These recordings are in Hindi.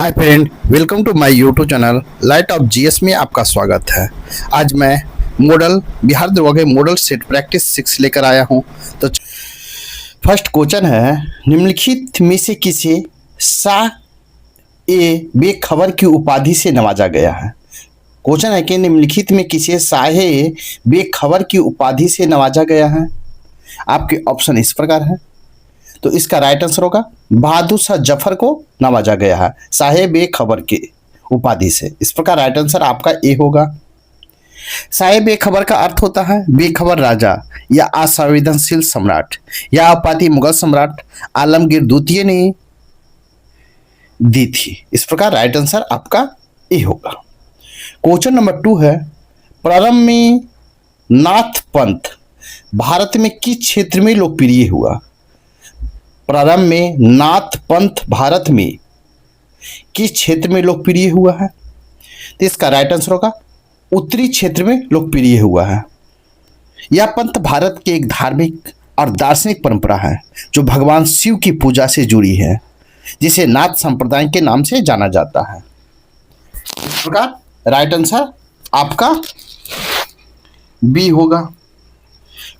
Hi friend, welcome to my YouTube channel light of GS में आपका स्वागत है। आज मैं model Bihar Durg model set practice 6 लेकर आया हूं। तो फर्स्ट क्वेश्चन है, निम्नलिखित में से किसे शाह ए बेखबर की उपाधि से नवाजा गया है। क्वेश्चन है कि निम्नलिखित में किसे शाह ए बेखबर की उपाधि से नवाजा गया है। आपके ऑप्शन इस प्रकार है। तो इसका राइट आंसर होगा बहादुर शाह जफर को नवाजा गया है साहेब ए खबर के उपाधि से। इस प्रकार राइट आंसर आपका ए होगा। साहेब ए खबर का अर्थ होता है बेखबर राजा या असंवेदनशील सम्राट। यह उपाधि मुगल सम्राट आलमगीर द्वितीय ने दी थी। इस प्रकार राइट आंसर आपका ए होगा। क्वेश्चन नंबर 2 है, प्रारंभ में नाथ पंथ भारत में किस क्षेत्र में लोकप्रिय हुआ। प्रारंभ में नाथ पंथ भारत में किस क्षेत्र में लोकप्रिय हुआ है। तो इसका राइट आंसर होगा उत्तरी क्षेत्र में लोकप्रिय हुआ है। यह पंथ भारत की एक धार्मिक और दार्शनिक परंपरा है जो भगवान शिव की पूजा से जुड़ी है, जिसे नाथ संप्रदाय के नाम से जाना जाता है। इस प्रकार राइट आंसर आपका बी होगा।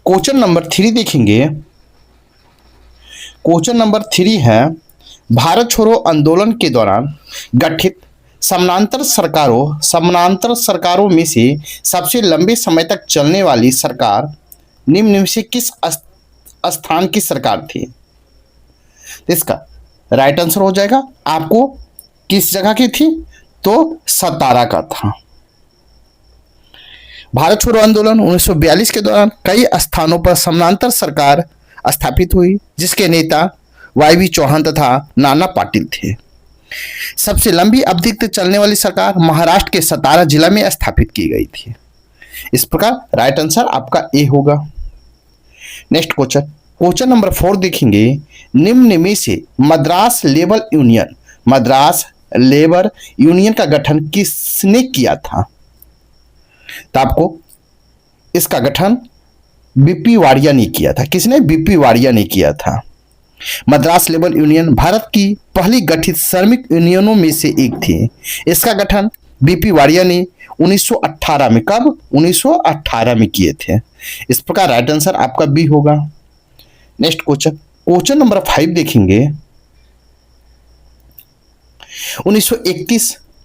क्वेश्चन नंबर 3 देखेंगे। क्वेश्चन नंबर 3 है, भारत छोड़ो आंदोलन के दौरान गठित समानांतर सरकारों में से सबसे लंबे समय तक चलने वाली सरकार निम्न में से किस स्थान की सरकार थी। इसका राइट आंसर हो जाएगा आपको किस जगह की थी, तो सतारा का था। भारत छोड़ो आंदोलन 1942 के दौरान कई स्थानों पर समानांतर सरकार स्थापित हुई, जिसके नेता वाई चौहान तथा नाना पाटिल थे। सबसे लंबी अवधि तक चलने वाली सरकार महाराष्ट्र के सतारा जिला में स्थापित की गई थी। इस प्रकार राइट आंसर आपका ए होगा। नेक्स्ट क्वेश्चन नंबर 4 देखेंगे। निम्न में से मद्रास लेबर यूनियन का गठन किसने किया था। तो आपको इसका गठन बीपी वाडिया ने किया था। किसने? बीपी वाडिया ने किया था। मद्रास लेबर यूनियन भारत की पहली गठित श्रमिक यूनियनों में से एक थी। इसका गठन बीपी वाडिया ने 1918 में, कब? 1918 में किए थे। इस प्रकार राइट आंसर आपका बी होगा। नेक्स्ट क्वेश्चन नंबर 5 देखेंगे।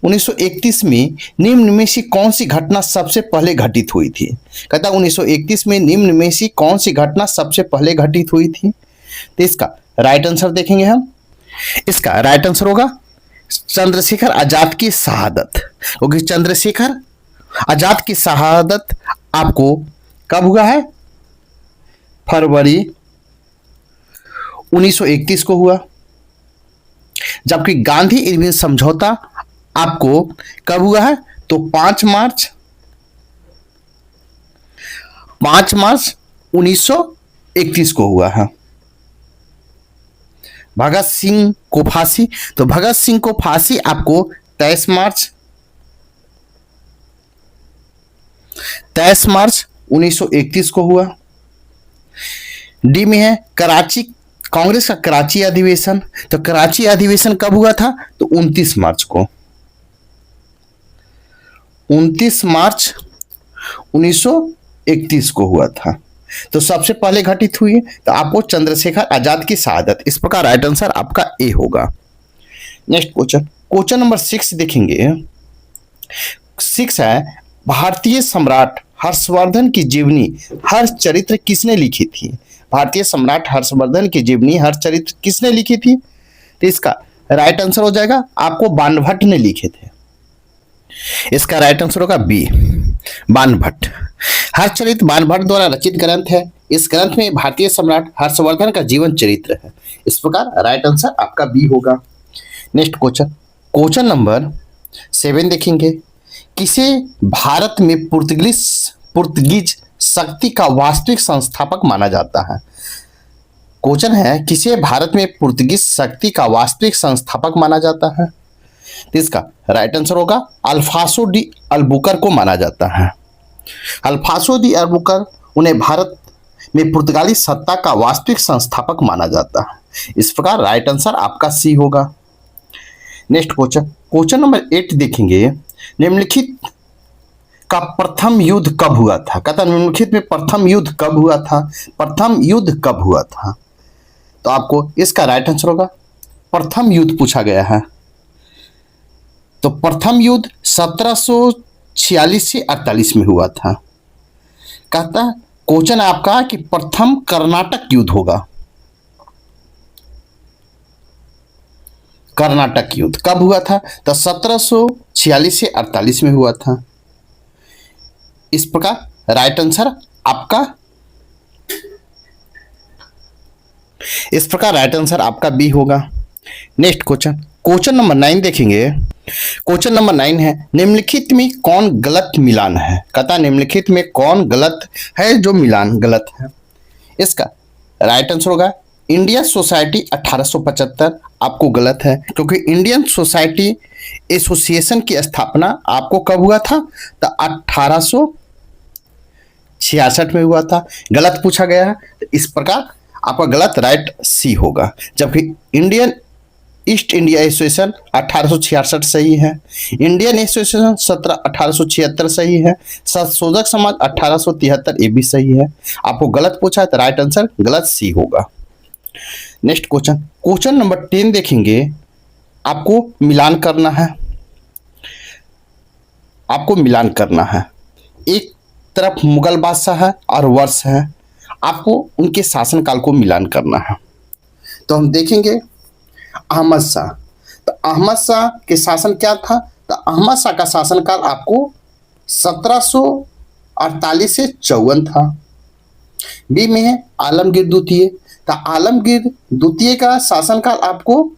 1931 में निम्न में से कौन सी घटना सबसे पहले घटित हुई थी। कहता 1931 में निम्न में से कौन सी घटना सबसे पहले घटित हुई थी। तो इसका राइट आंसर देखेंगे हम। इसका राइट आंसर होगा चंद्रशेखर आजाद की शहादत, क्योंकि चंद्रशेखर आजाद की शहादत आपको कब हुआ है? फरवरी 1931 को हुआ। जबकि गांधी इरविन समझौता आपको कब हुआ है? तो 5 मार्च 1931 को हुआ है। भगत सिंह को फांसी, तो भगत सिंह को फांसी आपको 23 मार्च 1931 को हुआ। डी में है कराची कांग्रेस का कराची अधिवेशन। तो कराची अधिवेशन कब हुआ था? तो 29 मार्च को। 29 मार्च 1931 को हुआ था। तो सबसे पहले घटित हुई है तो आपको चंद्रशेखर आजाद की शहादत। इस प्रकार राइट आंसर आपका ए होगा। नेक्स्ट क्वेश्चन नंबर 6 देखेंगे। 6 है, भारतीय सम्राट हर्षवर्धन की जीवनी हर चरित्र किसने लिखी थी। भारतीय सम्राट हर्षवर्धन की जीवनी हर चरित्र किसने लिखी थी। तो इसका राइट आंसर हो जाएगा आपको बाणभट्ट ने लिखे थे। इसका राइट आंसर होगा बी, बाणभट्ट। हर्षचरित बाणभट्ट द्वारा रचित ग्रंथ है। इस ग्रंथ में भारतीय सम्राट हर्षवर्धन का जीवन चरित्र है। इस प्रकार राइट आंसर आपका बी होगा। नेक्स्ट क्वेश्चन नंबर 7 देखेंगे। किसे भारत में पुर्तगीज शक्ति का वास्तविक संस्थापक माना जाता है। क्वेश्चन है, किसे भारत में पुर्तगीज शक्ति का वास्तविक संस्थापक माना जाता है। तो इसका राइट आंसर होगा अल्फांसो डी अल्बुकर को माना जाता है। अल्फांसो डी अल्बुकर, उन्हें भारत में पुर्तगाली सत्ता का वास्तविक संस्थापक माना जाता है। इस प्रकार राइट आंसर आपका सी होगा। नेक्स्ट क्वेश्चन, क्वेश्चन नंबर 8 देखेंगे, निम्नलिखित का प्रथम युद्ध कब हुआ था? कहता निम्नलिखित में प्रथम युद्ध कब हुआ था? प्रथम युद्ध कब हुआ था? तो आपको इसका राइट आंसर होगा प्रथम युद्ध पूछा गया है। तो प्रथम युद्ध 1746 से 48 में हुआ था। कहता क्वेश्चन आपका कि प्रथम कर्नाटक युद्ध होगा। कर्नाटक युद्ध कब हुआ था? तो 1746 से 48 में हुआ था। इस प्रकार राइट आंसर आपका बी होगा। नेक्स्ट क्वेश्चन, क्वेश्चन नंबर 9 देखेंगे। क्वेश्चन नंबर 9 है, निम्नलिखित में कौन गलत मिलान है? कहता निम्नलिखित में कौन गलत है जो मिलान गलत है? इसका राइट आंसर होगा इंडियन सोसाइटी 1875 आपको गलत है, क्योंकि इंडियन सोसाइटी एसोसिएशन की स्थापना आपको कब हुआ था? तो 1866 में हुआ था। गलत पूछा गया है, तो इस प्रकार आपका गलत राइट सी होगा, जबकि इंडियन ईस्ट इंडिया एसोसिएशन 1866 सही है, इंडियन एसोसिएशन 1876 सही है, संशोधक समाज 1873 ये भी सही है। आपको गलत पूछा है तो राइट आंसर गलत सी होगा। नेक्स्ट क्वेश्चन, क्वेश्चन नंबर 10 देखेंगे। आपको मिलान करना है, एक तरफ मुगल बादशाह है और वर्ष है, आपको उनके शासनकाल को मिलान करना है। तो हम देखेंगे अहमद शाह। तो अहमद शाह के शासन क्या था? तो अहमद शाह का शासनकाल आपको 1748 से 54 था। बी में है आलमगीर द्वितीय। तो आलमगीर द्वितीय का शासनकाल आपको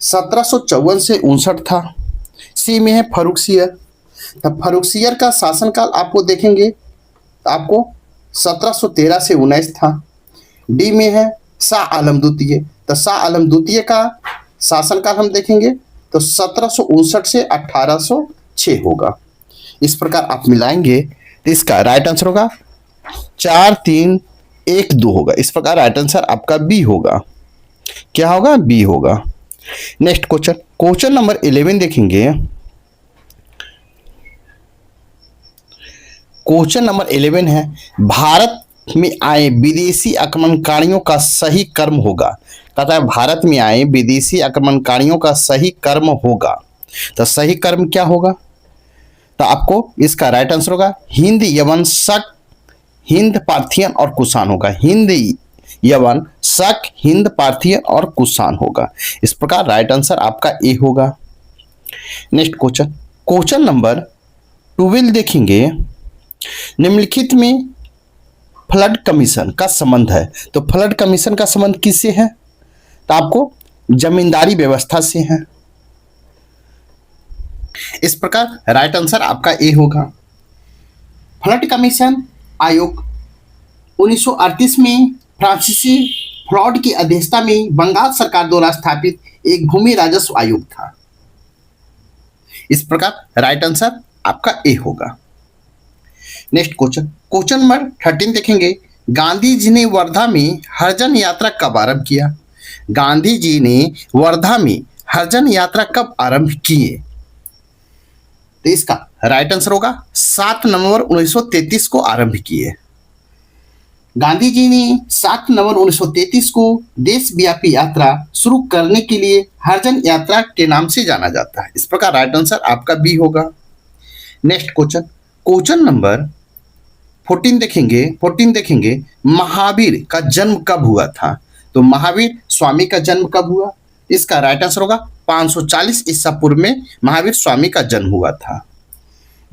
1754 से 59 था। सी में है फर्रुखसियर। तो फर्रुखसियर का शासनकाल आपको देखेंगे तो आपको 1713 से 19 था। डी में है शाह आलम द्वितीय। तो शाह आलम द्वितीय का शासनकाल हम देखेंगे तो 1759 से 1806 होगा। इस प्रकार आप मिलाएंगे तो इसका राइट आंसर होगा 4 3 1 2 होगा। इस प्रकार राइट आंसर आपका बी होगा। क्या होगा? बी होगा। नेक्स्ट क्वेश्चन, क्वेश्चन नंबर 11 देखेंगे। क्वेश्चन नंबर 11 है, भारत में आए विदेशी आक्रमणकारियों का सही कर्म होगा। कहता है भारत में आए विदेशी आक्रमणकारियों का सही कर्म होगा। तो सही कर्म क्या होगा? तो आपको इसका राइट आंसर होगा हिंद, यवन, शक, हिंद, पार्थियन और कुषाण होगा। हिंद, यवन, शक, हिंद, पार्थियन और कुषाण होगा। इस प्रकार राइट आंसर आपका ए होगा। नेक्स्ट क्वेश्चन, क्वेश्चन नंबर 12 देखेंगे। निम्नलिखित में फ्लड कमीशन का संबंध है। तो फ्लड कमीशन का संबंध किससे है? तो आपको जमींदारी व्यवस्था से है। इस प्रकार राइट आंसर आपका ए होगा। फ्लड कमीशन आयोग 1938 में फ्रांसीसी फ्रॉड की अध्यक्षता में बंगाल सरकार द्वारा स्थापित एक भूमि राजस्व आयोग था। इस प्रकार राइट आंसर आपका ए होगा। नेक्स्ट क्वेश्चन, क्वेश्चन नंबर 13 देखेंगे। गांधी जी ने वर्धा में हरिजन यात्रा कब आरंभ किया? गांधी जी ने वर्धा में हरिजन यात्रा कब आरंभ किए? तो इसका राइट आंसर होगा 7 नवंबर 1933 को आरंभ किए। गांधी जी ने 7 नवंबर 1933 को देशव्यापी यात्रा शुरू करने के लिए हरिजन यात्रा के नाम से जाना जाता है। इस प्रकार राइट आंसर आपका बी होगा। नेक्स्ट क्वेश्चन, क्वेश्चन नंबर 14 देखेंगे। महावीर का जन्म कब हुआ था? तो महावीर स्वामी का जन्म कब हुआ? इसका राइट आंसर होगा 540 ईसा पूर्व में महावीर स्वामी का जन्म हुआ था।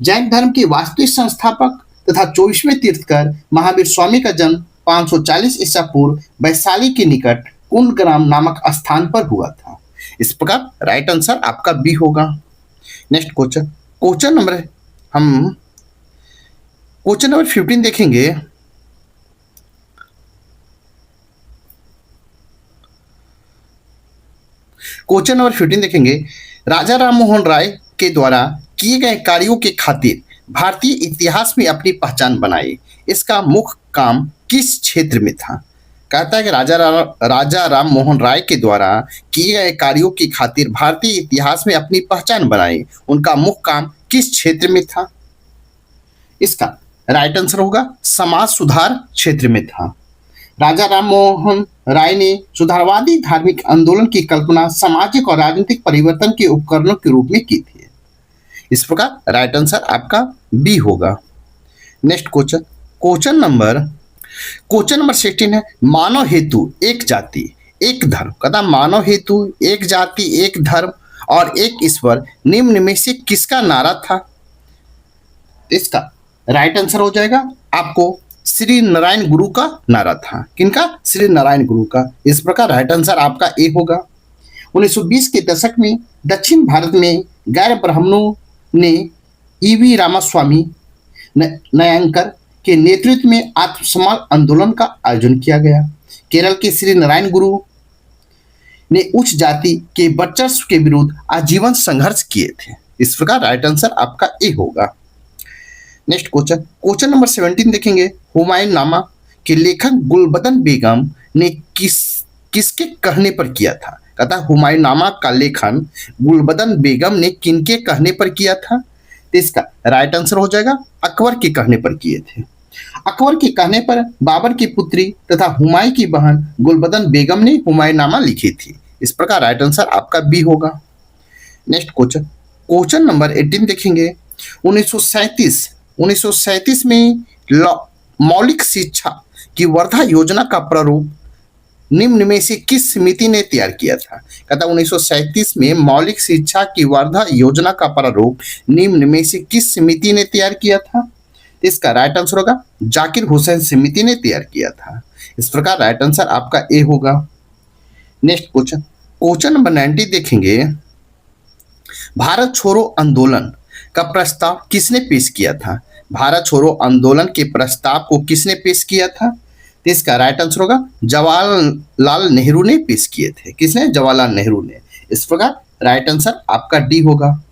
जैन धर्म के वास्तविक संस्थापक तथा 24वें तीर्थकर महावीर स्वामी का जन्म 540 ईसा पूर्व वैशाली के निकट कुंडग्राम नामक स्थान पर हुआ था। इस प्रकार राइट आंसर आपका बी होगा। नेक्स्ट क्वेश्चन, क्वेश्चन नंबर 15 देखेंगे। क्वेश्चन नंबर 15 देखेंगे। राजा राम मोहन राय के द्वारा किए गए कार्यों के खातिर भारतीय इतिहास में अपनी पहचान बनाई। इसका मुख्य काम किस क्षेत्र में था? कहता है कि राजा राम मोहन राय के द्वारा किए गए कार्यों की खातिर भारतीय इतिहास में अपनी पहचान बनाई। उनका मुख्य काम किस क्षेत्र में था? इसका राइट आंसर होगा समाज सुधार क्षेत्र में था। राजा राम मोहन राय ने सुधारवादी धार्मिक आंदोलन की कल्पना सामाजिक और राजनीतिक परिवर्तन के उपकरणों के रूप में की थी। इस प्रकार राइट आंसर आपका बी होगा। नेक्स्ट क्वेश्चन, क्वेश्चन नंबर 16 है, मानव हेतु एक जाति एक धर्म। कहता मानव हेतु एक जाति एक धर्म और एक ईश्वर निम्न में से किसका नारा था? इसका राइट आंसर हो जाएगा आपको श्री नारायण गुरु का नारा था। किनका? श्री नारायण गुरु का। इस प्रकार राइट आंसर आपका ए होगा। 1920 के दशक में दक्षिण भारत में गैर ब्राह्मणों ने ईवी रामास्वामी नयंकर के नेतृत्व में आत्मसम्मान आंदोलन का आयोजन किया गया। केरल के श्री नारायण गुरु ने उच्च जाति के वर्चस्व के विरुद्ध आजीवन संघर्ष किए थे। इस प्रकार राइट आंसर आपका ए होगा। नेक्स्ट क्वेश्चन नंबर 17 देखेंगे, हुमायूं नामा के लेखक गुलबदन बेगम ने किसके कहने पर किया था? कहता हुमायूं नामा का लेखन गुलबदन बेगम ने किनके कहने पर किया था? तो इसका राइट आंसर हो जाएगा अकबर के कहने पर किए थे। अकबर के कहने पर बाबर की पुत्री तथा हुमायूं की बहन गुलबदन बेगम ने हुमायूं नामा लिखी थी। इस प्रकार राइट आंसर आपका बी होगा। नेक्स्ट क्वेश्चन नंबर 18 देखेंगे, 1937 में मौलिक शिक्षा की वर्धा योजना का प्रारूप निम्न में से किस समिति ने तैयार किया था? कहता 1937 में मौलिक शिक्षा की वर्धा योजना का प्रारूप निम्न में से किस समिति ने तैयार किया था? इसका राइट आंसर होगा जाकिर हुसैन समिति ने तैयार किया था। इस प्रकार राइट आंसर आपका ए होगा। नेक्स्ट क्वेश्चन नंबर 90 देखेंगे, भारत छोड़ो आंदोलन का प्रस्ताव किसने पेश किया था? भारत छोड़ो आंदोलन के प्रस्ताव को किसने पेश किया था? तो इसका राइट आंसर होगा जवाहरलाल नेहरू ने पेश किए थे। किसने? जवाहरलाल नेहरू ने। इस प्रकार राइट आंसर आपका डी होगा।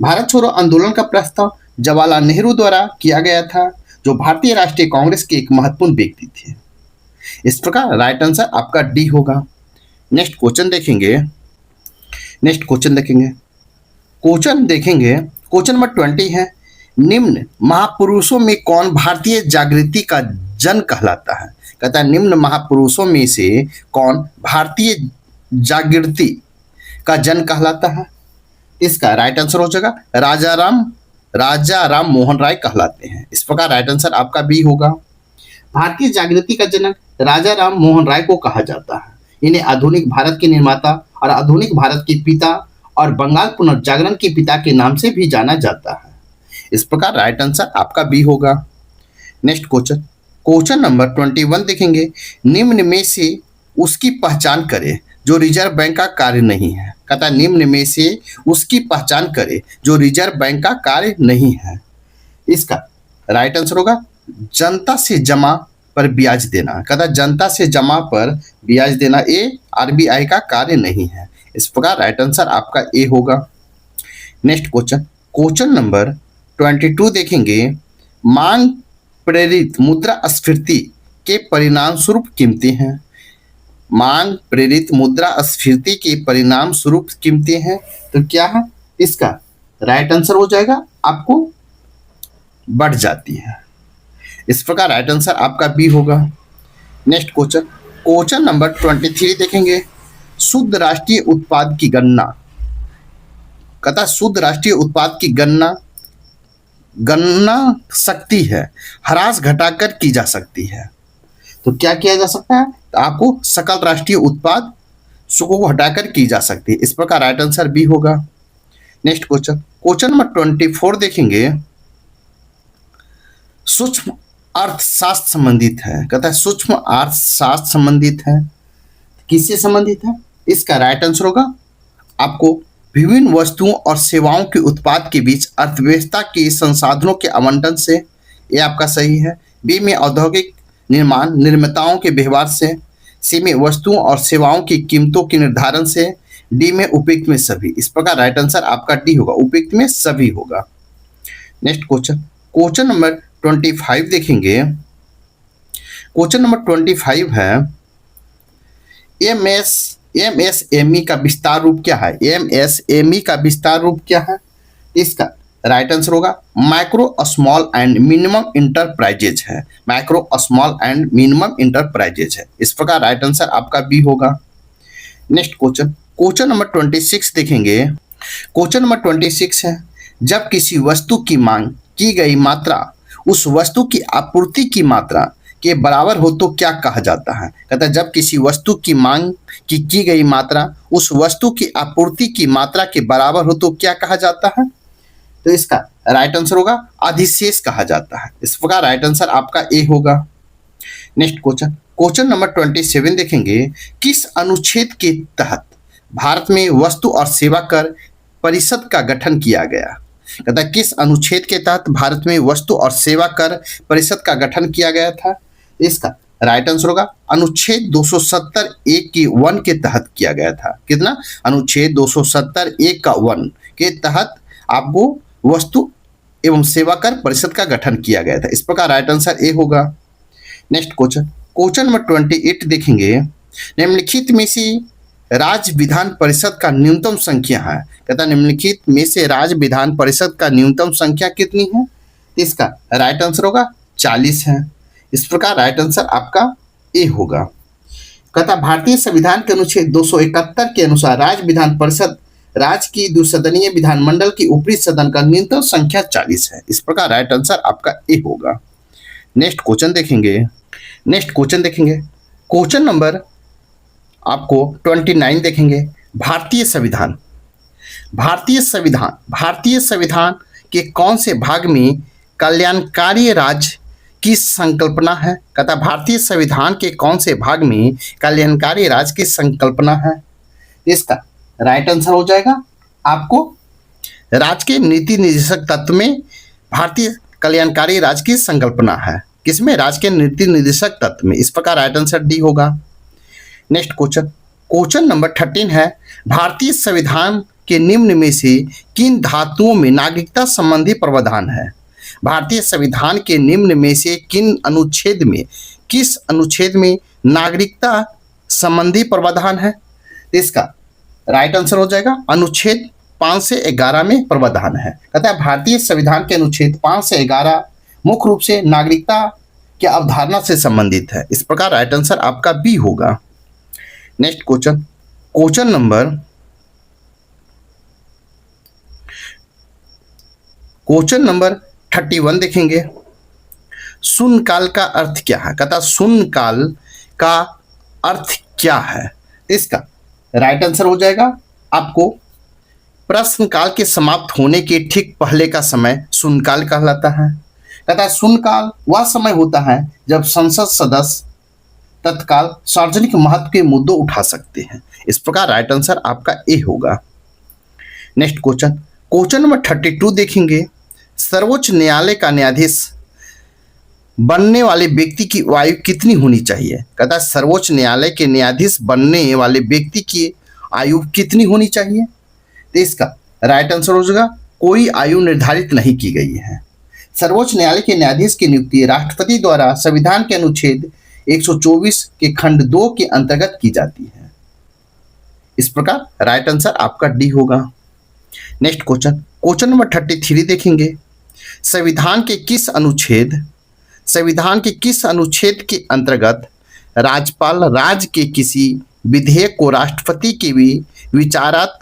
भारत छोड़ो आंदोलन का प्रस्ताव जवाहरलाल नेहरू द्वारा किया गया था, जो भारतीय राष्ट्रीय कांग्रेस के एक महत्वपूर्ण व्यक्ति थे। इस प्रकार राइट आंसर आपका डी होगा। नेक्स्ट क्वेश्चन देखेंगे, क्वेश्चन नंबर 20 है, निम्न महापुरुषों में कौन भारतीय जागृति का जन कहलाता है? कहता है निम्न महापुरुषों में से कौन भारतीय जागृति का जन कहलाता है? इसका राइट आंसर हो जाएगा राजा राम मोहन राय कहलाते हैं। इस प्रकार राइट आंसर आपका बी होगा। भारतीय जागृति का जनक राजा राम मोहन राय को कहा जाता है। इन्हें आधुनिक भारत के निर्माता और आधुनिक भारत के पिता और बंगाल पुनर्जागरण के पिता के नाम से भी जाना जाता है। इस प्रकार राइट आंसर आपका बी होगा। नेक्स्ट क्वेश्चन नंबर 21 देखेंगे, निम्न में से उसकी पहचान करें जो रिजर्व बैंक का कार्य नहीं है। कहता निम्न में से उसकी पहचान करें जो रिजर्व बैंक का कार्य नहीं है। इसका राइट आंसर होगा जनता से जमा पर ब्याज देना। कहता जनता से जमा पर ब्याज देना ये आरबीआई का कार्य नहीं है। इस प्रकार राइट आंसर आपका ए होगा। नेक्स्ट क्वेश्चन नंबर 22 देखेंगे, मांग प्रेरित मुद्रास्फीति के परिणाम स्वरूप कीमतें हैं। मांग प्रेरित मुद्रास्फीति के परिणाम स्वरूप कीमतें हैं तो क्या है? इसका राइट आंसर हो जाएगा आपको बढ़ जाती है। इस प्रकार राइट आंसर आपका बी होगा। नेक्स्ट क्वेश्चन नंबर 23 देखेंगे, शुद्ध राष्ट्रीय उत्पाद की गणना। कहता शुद्ध राष्ट्रीय उत्पाद की गणना सकती है ह्रास घटाकर की जा सकती है। तो क्या किया जा सकता है? तो आपको सकल राष्ट्रीय उत्पाद को हटाकर की जा सकती है। इस प्रकार राइट आंसर बी होगा। नेक्स्ट क्वेश्चन नंबर 24 देखेंगे, सूक्ष्म अर्थशास्त्र संबंधित है। कहता है सूक्ष्म अर्थशास्त्र संबंधित है, किससे संबंधित है? इसका राइट आंसर होगा आपको विभिन्न वस्तुओं और सेवाओं के उत्पाद के बीच अर्थव्यवस्था के संसाधनों के आवंटन से, ये आपका सही है। बी में औद्योगिक निर्माण निर्माताओं के व्यवहार से, सी में वस्तुओं और सेवाओं की कीमतों के निर्धारण से, डी में उपयुक्त में सभी। इस प्रकार राइट आंसर आपका डी होगा, उपयुक्त में सभी होगा। नेक्स्ट क्वेश्चन नंबर 25 देखेंगे। क्वेश्चन नंबर 25 है, एमएसएमई का विस्तार रूप क्या है? एमएसएमई का विस्तार रूप क्या है? इसका राइट आंसर होगा micro small and minimum enterprises है। Micro small and minimum enterprises है। इस प्रकार राइट आंसर आपका बी होगा। नेक्स्ट क्वेश्चन, क्वेश्चन नंबर 26 देखेंगे। क्वेश्चन नंबर 26 है, जब किसी वस्तु की मांग की गई मात्रा उस वस्तु की आपूर्ति की मात्रा के बराबर हो तो क्या कहा जाता है? कहता है जब किसी वस्तु की मांग की गई मात्रा उस वस्तु की आपूर्ति की मात्रा के बराबर हो तो क्या कहा जाता है? तो इसका राइट आंसर होगा अधिशेष कहा जाता है। इस प्रकार राइट आंसर आपका ए होगा। नेक्स्ट क्वेश्चन, क्वेश्चन नंबर 27 देखेंगे। किस अनुच्छेद के तहत भारत में वस्तु और सेवा कर परिषद का गठन किया गया? कहता है किस अनुच्छेद के तहत भारत में वस्तु और सेवा कर परिषद का गठन किया गया था? इसका राइट आंसर होगा अनुच्छेद 270 एक की 1 के तहत किया गया था। कितना? अनुच्छेद 270 एक का 1 के तहत आपको वस्तु एवं सेवा कर परिषद का गठन किया गया था। इस प्रकार राइट आंसर ए होगा। नेक्स्ट क्वेश्चन, क्वेश्चन नंबर 28 देखेंगे। निम्नलिखित में से राज्य विधान परिषद का न्यूनतम संख्या है। कहता है निम्नलिखित में से राज्य विधान परिषद का न्यूनतम संख्या कितनी है? इसका राइट आंसर होगा 40 है। इस प्रकार राइट आंसर आपका ए होगा। कहता भारतीय संविधान के अनुच्छेद 271 के अनुसार राज्य विधान परिषद राज्य की द्विसदनीय विधानमंडल की ऊपरी सदन का न्यूनतम संख्या 40 है। इस प्रकार राइट आंसर आपका ए होगा। नेक्स्ट क्वेश्चन देखेंगे। क्वेश्चन नंबर आपको 29 देखेंगे। भारतीय संविधान के कौन से भाग में कल्याणकारी राज्य की संकल्पना है? कहता भारतीय संविधान के कौन से भाग में कल्याणकारी राज्य की संकल्पना है? इसका राइट आंसर हो जाएगा आपको राज्य के नीति निर्देशक तत्व में भारतीय कल्याणकारी राज्य की संकल्पना है। किसमें? राज्य के नीति निर्देशक तत्व में। इस प्रकार राइट आंसर डी होगा। नेक्स्ट क्वेश्चन नंबर 13 है। भारतीय संविधान के निम्न में से किन धातुओं में नागरिकता संबंधी प्रावधान है? भारतीय संविधान के निम्न में से किस अनुच्छेद में नागरिकता संबंधी प्रावधान है? इसका राइट आंसर हो जाएगा अनुच्छेद 5 से 11 में प्रावधान है। कहता है भारतीय संविधान के अनुच्छेद 5 से 11 मुख्य रूप से नागरिकता की अवधारणा से संबंधित है। इस प्रकार राइट आंसर आपका बी होगा। नेक्स्ट क्वेश्चन नंबर 31 देखेंगे। शून्यकाल का अर्थ क्या है? कहता शून्यकाल का अर्थ क्या है? इसका राइट आंसर हो जाएगा आपको प्रश्नकाल के समाप्त होने के ठीक पहले का समय शून्यकाल कहलाता है। कहता है शून्यकाल वह समय होता है जब संसद सदस्य तत्काल सार्वजनिक महत्व के मुद्दों उठा सकते हैं। इस प्रकार राइट आंसर आपका ए होगा। नेक्स्ट क्वेश्चन नंबर 32 देखेंगे। सर्वोच्च न्यायालय का न्यायाधीश बनने वाले व्यक्ति की आयु कितनी होनी चाहिए? कहता है सर्वोच्च न्यायालय के न्यायाधीश बनने वाले व्यक्ति की आयु कितनी होनी चाहिए? तो इसका राइट आंसर हो जाएगा कोई आयु निर्धारित नहीं की गई है। सर्वोच्च न्यायालय के न्यायाधीश की नियुक्ति राष्ट्रपति द्वारा संविधान के अनुच्छेद 124 के खंड 2 के अंतर्गत की जाती है। इस प्रकार राइट आंसर आपका डी होगा। नेक्स्ट क्वेश्चन नंबर 33 देखेंगे। संविधान के किस अनुच्छेद के अंतर्गत राज्यपाल राज्य के किसी विधेयक को राष्ट्रपति के भी विचारात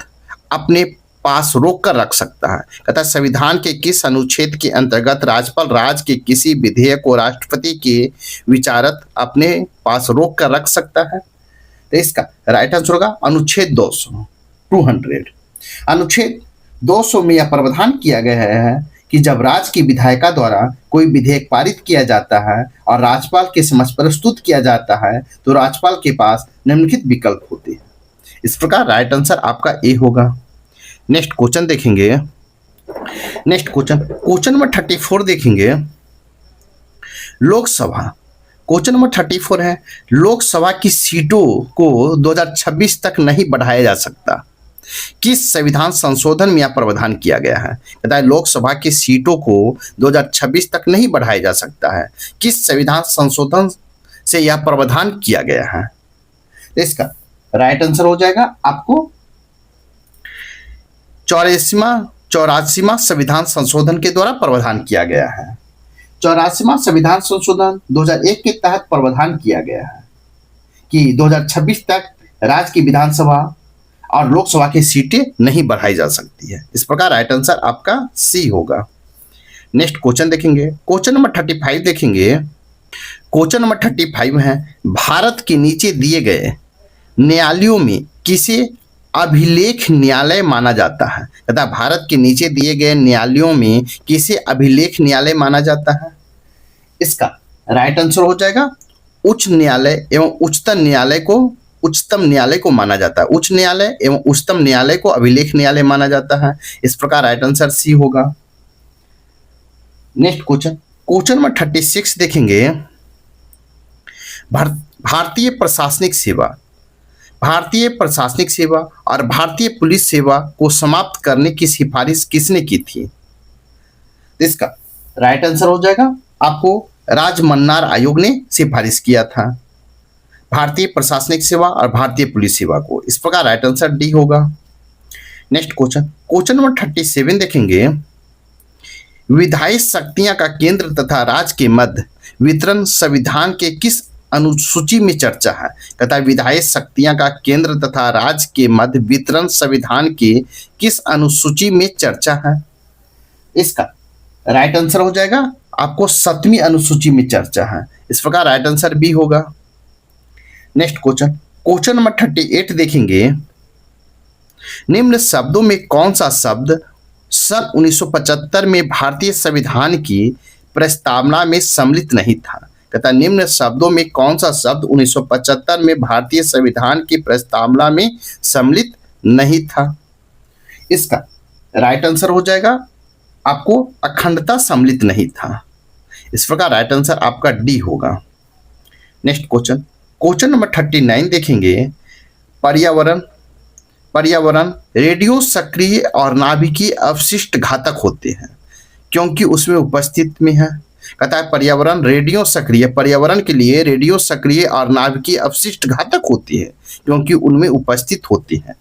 अपने पास रोक कर रख सकता है? कहता है संविधान के किस अनुच्छेद के अंतर्गत राज्यपाल राज्य के किसी विधेयक को राष्ट्रपति के विचारात अपने पास रोक कर रख सकता है? तो इसका राइट आंसर होगा अनुच्छेद 200। अनुच्छेद 200 में यह प्रावधान किया गया है कि जब राज्य की विधायिका द्वारा कोई विधेयक पारित किया जाता है और राज्यपाल के समक्ष प्रस्तुत किया जाता है तो राज्यपाल के पास निम्नलिखित विकल्प होते हैं। इस प्रकार राइट आंसर आपका ए होगा। नेक्स्ट क्वेश्चन देखेंगे। क्वेश्चन नंबर 34 देखेंगे। लोकसभा क्वेश्चन नंबर 34 है। लोकसभा की सीटों को 2026 तक नहीं बढ़ाया जा सकता। किस संविधान संशोधन में यह प्रावधान किया गया है? कहता है लोकसभा की सीटों को 2026 तक नहीं बढ़ाया जा सकता है। किस संविधान संशोधन से यह प्रावधान किया गया है? इसका राइट आंसर हो जाएगा आपको 84वां संविधान संशोधन के द्वारा प्रावधान किया गया है। 84वां संविधान संशोधन 2001 के तहत प्रावधान किया गया है कि 2026 तक राज्य की विधानसभा और लोकसभा की सीटें नहीं बढ़ाई जा सकती है। इस प्रकार राइट आंसर आपका सी होगा। नेक्स्ट क्वेश्चन देखेंगे, क्वेश्चन नंबर 35 देखेंगे। क्वेश्चन नंबर 35 है, भारत के नीचे दिए गए न्यायालयों में किसे अभिलेख न्यायालय माना जाता है? तथा भारत के नीचे दिए गए न्यायालयों में किसे अभिलेख न्यायालय माना जाता है? इसका राइट आंसर हो जाएगा उच्च न्यायालय एवं उच्चतम न्यायालय को माना जाता है। उच्च न्यायालय एवं उच्चतम न्यायालय को अभिलेख न्यायालय माना जाता है। इस प्रकार राइट आंसर सी होगा। नेक्स्ट क्वेश्चन, क्वेश्चन नंबर 36 देखेंगे। भारतीय प्रशासनिक सेवा और भारतीय पुलिस सेवा को समाप्त करने की सिफारिश किसने की थी? इसका राइट आंसर हो जाएगा आपको राजमन्नार आयोग ने सिफारिश किया था भारतीय प्रशासनिक सेवा और भारतीय पुलिस सेवा को। इस प्रकार राइट आंसर डी होगा। नेक्स्ट क्वेश्चन, क्वेश्चन नंबर 37 देखेंगे। विधायी शक्तियां का केंद्र तथा राज्य के मध्य वितरण संविधान के किस अनुसूची में चर्चा है? तथा विधायी शक्तियां का केंद्र तथा राज्य के मध्य वितरण संविधान के किस अनुसूची में चर्चा है? इसका राइट आंसर हो जाएगा आपको 7वीं अनुसूची में चर्चा है। इस प्रकार राइट आंसर बी होगा। नेक्स्ट क्वेश्चन, क्वेश्चन नंबर 38 देखेंगे। निम्न शब्दों में कौन सा शब्द सन 1975 में भारतीय संविधान की प्रस्तावना में सम्मिलित नहीं था? तथा निम्न शब्दों में कौन सा शब्द 1975 में भारतीय संविधान की प्रस्तावना में सम्मिलित नहीं था? इसका राइट आंसर हो जाएगा आपको अखंडता सम्मिलित नहीं था। इस प्रकार राइट आंसर आपका डी होगा। नेक्स्ट क्वेश्चन, क्वेश्चन नंबर 39 देखेंगे। पर्यावरण रेडियो सक्रिय और नाभिकीय अवशिष्ट घातक होते हैं क्योंकि उसमें उपस्थित में है। कहता है पर्यावरण के लिए रेडियो सक्रिय और नाभिकीय अवशिष्ट घातक होती है क्योंकि उनमें उपस्थित होती है।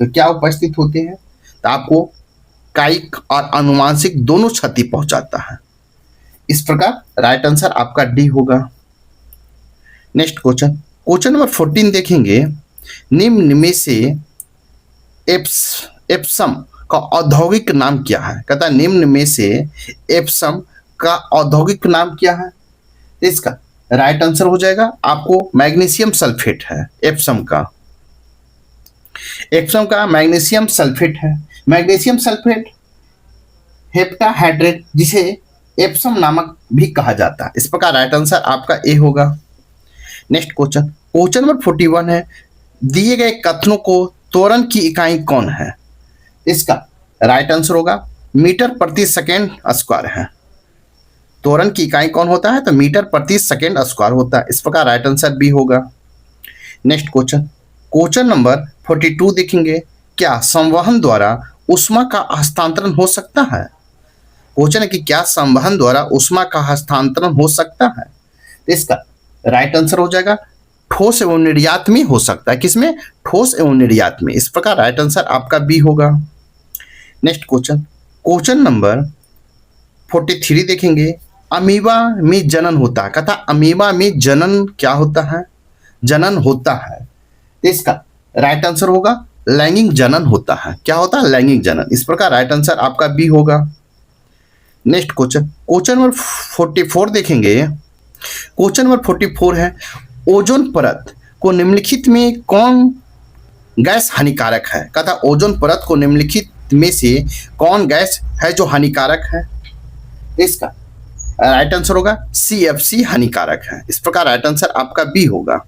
तो क्या उपस्थित होते हैं? तो आपको कायिक और अनुवांशिक दोनों क्षति पहुंचाता है। इस प्रकार राइट आंसर आपका डी होगा। नेक्स्ट क्वेश्चन, क्वेश्चन नंबर 14 देखेंगे। निम्न में से एप्सम का औद्योगिक नाम क्या है? कहता है निम्न में से एप्सम का औद्योगिक नाम क्या है? इसका राइट आंसर हो जाएगा आपको मैग्नीशियम सल्फेट है। एप्सम का मैग्नीशियम सल्फेट है। मैग्नीशियम सल्फेट हेप्टाहाइड्रेट जिसे एप्सम नामक भी कहा जाता है। इस प्रकार राइट आंसर आपका ए होगा। नेक्स्ट क्वेश्चन, क्वेश्चन नंबर 41 है। दिए गए कथनों को त्वरण की इकाई कौन है? इसका राइट आंसर होगा मीटर प्रति सेकेंड स्क्वायर है। त्वरण की इकाई कौन होता है? तो मीटर प्रति सेकेंड स्क्वायर होता है। इस प्रकार राइट आंसर बी होगा। नेक्स्ट क्वेश्चन, क्वेश्चन नंबर 42 देखेंगे। क्या संवहन द्वारा ऊष्मा का हस्तांतरण हो सकता है? क्वेश्चन है कि क्या संवहन द्वारा ऊष्मा का हस्तांतरण हो सकता है? इसका राइट आंसर हो जाएगा ठोस एवं निर्यात में हो सकता है। किसमें? ठोस एवं निर्यात में। इस प्रकार राइट आंसर आपका बी होगा। नेक्स्ट क्वेश्चन, क्वेश्चन नंबर 43 देखेंगे। अमीबा में जनन होता है। कथा अमीबा में जनन क्या होता है? जनन होता है। इसका राइट आंसर होगा लैंगिक जनन होता है। क्या होता है? लैंगिक जनन। इस प्रकार राइट आंसर आपका बी होगा। नेक्स्ट क्वेश्चन, क्वेश्चन नंबर 44 देखेंगे। क्वेश्चन नंबर 44 है। ओजोन परत को निम्नलिखित में कौन गैस हानिकारक है? कहता ओजोन परत को निम्नलिखित में से कौन गैस है जो हानिकारक है? इसका राइट आंसर होगा CFC हानिकारक है। इस प्रकार राइट आंसर आपका बी होगा।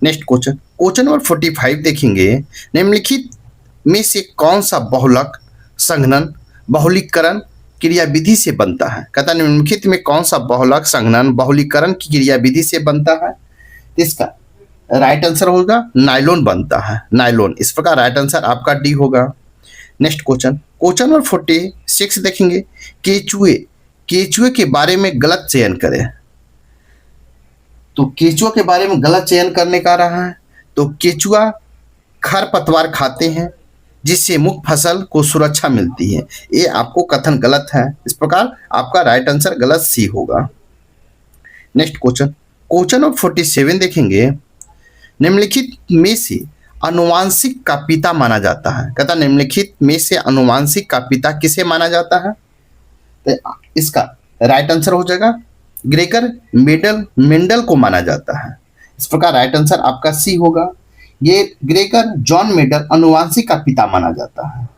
नेक्स्ट क्वेश्चन, क्वेश्चन नंबर 45 देखेंगे। निम्नलिखित में से कौन सा बहुलक संघनन बहुलीकरण क्रियाविधि से बनता है? कहता निम्नलिखित में कौन सा बहुलक संघनन बहुलीकरण की क्रियाविधि से बनता है? इसका राइट आंसर होगा नायलॉन बनता है। नायलॉन। इस प्रकार राइट आंसर आपका डी होगा। नेक्स्ट क्वेश्चन, क्वेश्चन नंबर 46 देखेंगे। केचुए के बारे में गलत चयन करें। तो केचुआ के बारे में गलत चयन करने का रहा है तो केचुआ खरपतवार खाते हैं जिससे मुख्य फसल को सुरक्षा मिलती है। ये आपको कथन गलत है, इस प्रकार आपका राइट आंसर गलत सी होगा। नेक्स्ट क्वेश्चन, क्वेश्चन नंबर 47 देखेंगे। निम्नलिखित में से आनुवांशिक का पिता माना जाता है। कहता निम्नलिखित में से आनुवांशिक का पिता किसे माना जाता है? तो इसका राइट आंसर हो जाएगा ग्रेगर मेंडल को माना जाता है। इस प्रकार राइट आंसर आपका सी होगा। ये ग्रेगर जॉन मेंडल आनुवांशिक का पिता माना जाता है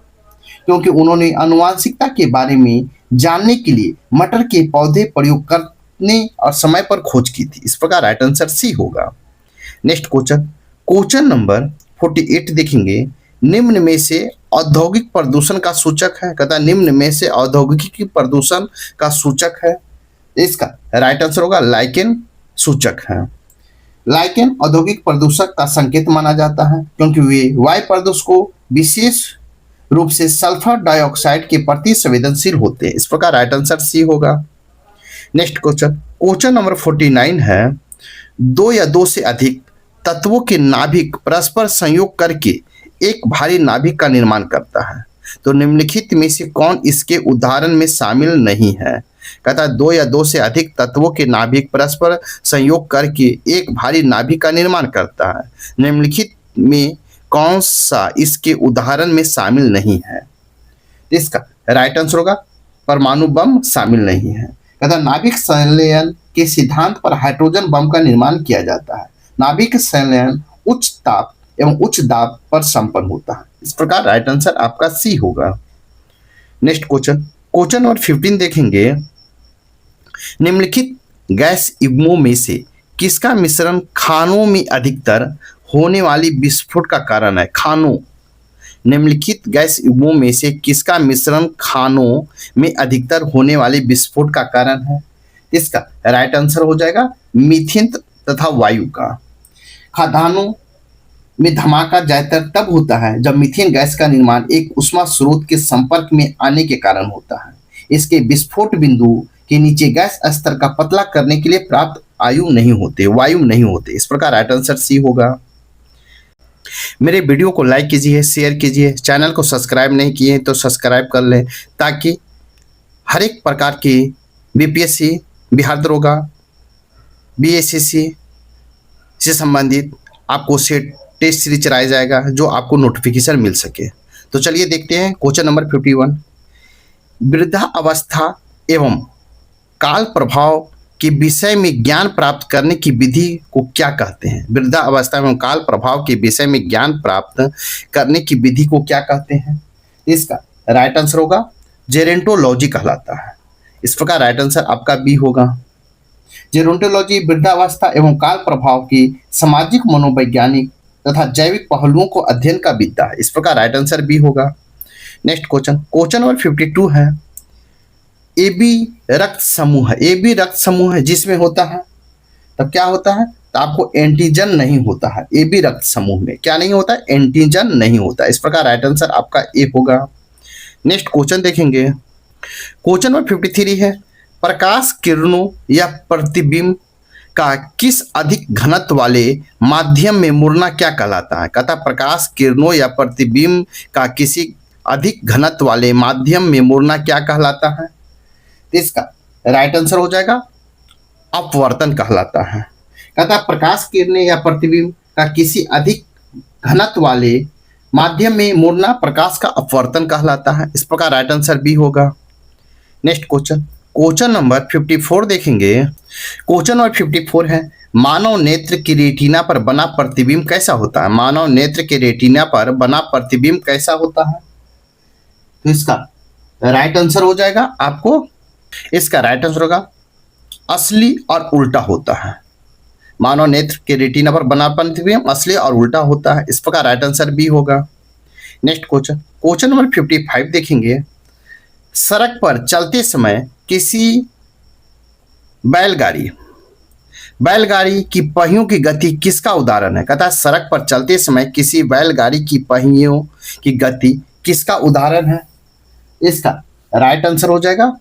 क्योंकि उन्होंने आनुवांशिकता के बारे में जानने के लिए मटर के पौधे प्रयोग करने और समय पर खोज की थी। इस प्रकार राइट आंसर सी होगा। नेक्स्ट क्वेश्चन, क्वेश्चन नंबर 48 देखेंगे। निम्न में से औद्योगिक प्रदूषण का सूचक है। कहता है निम्न में से औद्योगिक प्रदूषण का सूचक है। इसका राइट आंसर होगा लाइकेन सूचक है। लाइकेन औद्योगिक प्रदूषक का संकेत माना जाता है क्योंकि वे वायु प्रदूषण को विशेष रूप से सल्फर डाइऑक्साइड के प्रति संवेदनशील होते हैं। इस प्रकार राइट आंसर सी होगा। नेक्स्ट क्वेश्चन, क्वेश्चन नंबर 49 है। दो या दो से अधिक तत्वों के नाभिक परस्पर संयोग करके एक भारी नाभिक का निर्माण करता है। तो निम्नलिखित में से कौन इसके उदाहरण में शामिल नहीं है? कहता है दो या दो से अधिक तत्वों के नाभिक परस्पर संयोग करके एक भारी नाभिक का निर्माण करता है। निम्नलिखित में कौन सा इसके उदाहरण में शामिल नहीं है? इसका राइट आंसर होगा परमाणु बम शामिल नहीं है। कहता नाभिक संलयन के सिद्धांत पर हाइड्रोजन बम का निर्माण किया जाता है। नाभिक संलयन उच्च ताप एवं उच्च दाब पर संपन्न होता है। इस प्रकार राइट आंसर आपका सी होगा। नेक्स्ट क्वेश्चन, क्वेश्चन नंबर 15 देखेंगे। निम्नलिखित गैस युग्मों में से किसका मिश्रण खानों में अधिकतर होने वाली विस्फोट का कारण है? खानों, निम्नलिखित गैस युग्मों में से किसका मिश्रण खानों में अधिकतर होने वाले विस्फोट का कारण है? इसका राइट आंसर हो जाएगा मीथेन तथा वायु का। खदानों में धमाका ज्यादातर तब होता है जब मीथेन गैस का निर्माण एक ऊष्मा स्रोत के संपर्क में आने के कारण होता है। इसके विस्फोट बिंदु के नीचे गैस स्तर का पतला करने के लिए पर्याप्त वायु नहीं होते। इस प्रकार राइट आंसर सी होगा। मेरे वीडियो को लाइक कीजिए, शेयर कीजिए, चैनल को सब्सक्राइब नहीं किए हैं तो सब्सक्राइब कर लें ताकि हर एक प्रकार की बीपीएससी, बिहार दरोगा, बीएसएससी से संबंधित आपको सेट टेस्ट सीरीज चलाया जाएगा जो आपको नोटिफिकेशन मिल सके। तो चलिए देखते हैं क्वेश्चन नंबर 51। वृद्धावस्था एवं काल प्रभाव के विषय में ज्ञान प्राप्त करने की विधि को क्या कहते हैं? वृद्धावस्था एवं काल प्रभाव के विषय में ज्ञान प्राप्त करने की विधि को क्या कहते हैं? इसका राइट आंसर होगा जेरोंटोलॉजी कहलाता है। इस प्रकार राइट आंसर आपका बी होगा। जेरोंटोलॉजी वृद्धावस्था एवं काल प्रभाव की सामाजिक, मनोवैज्ञानिक तथा जैविक पहलुओं को अध्ययन का विद्या है। इस प्रकार राइट आंसर बी होगा। नेक्स्ट क्वेश्चन, क्वेश्चन नंबर 52 है। AB रक्त समूह है। AB रक्त समूह है जिसमें होता है तब क्या होता है? तो आपको एंटीजन नहीं होता है। AB रक्त समूह में क्या नहीं होता है? एंटीजन नहीं होता। इस प्रकार राइट आंसर आपका ए होगा। नेक्स्ट क्वेश्चन देखेंगे। क्वेश्चन नंबर 53 है। प्रकाश किरणों या प्रतिबिंब का किस अधिक घनत्व वाले माध्यम में मुड़ना क्या कहलाता है? कहता प्रकाश किरणों या प्रतिबिंब का किसी अधिक घनत्व वाले माध्यम में मुड़ना क्या कहलाता है? इसका राइट आंसर हो जाएगा अपवर्तन कहलाता है। कहता प्रकाश किरणें या प्रतिबिंब का किसी अधिक घनत्व वाले माध्यम में मुड़ना प्रकाश का अपवर्तन कहलाता है। इस प्रकार राइट आंसर बी होगा। नेक्स्ट क्वेश्चन, क्वेश्चन नंबर 54 देखेंगे। क्वेश्चन नंबर 54 है। मानव नेत्र की रेटिना पर बना प्रतिबिंब कैसा होता है? मानव नेत्र के रेटिना पर बना प्रतिबिंब कैसा होता है? तो इसका राइट आंसर हो जाएगा आपको, इसका राइट आंसर होगा असली और उल्टा होता है। मानव नेत्र के रेटिना पर बना प्रतिबिंब असली और उल्टा होता है। इस प्रकार राइट आंसर बी होगा। नेक्स्ट क्वेश्चन, क्वेश्चन नंबर 55 देखेंगे। सड़क पर चलते समय किसी बैलगाड़ी की पहियों की गति किसका उदाहरण है? कहता है सड़क पर चलते समय किसी बैलगाड़ी की पहियों की गति किसका उदाहरण है? इसका राइट आंसर हो जाएगा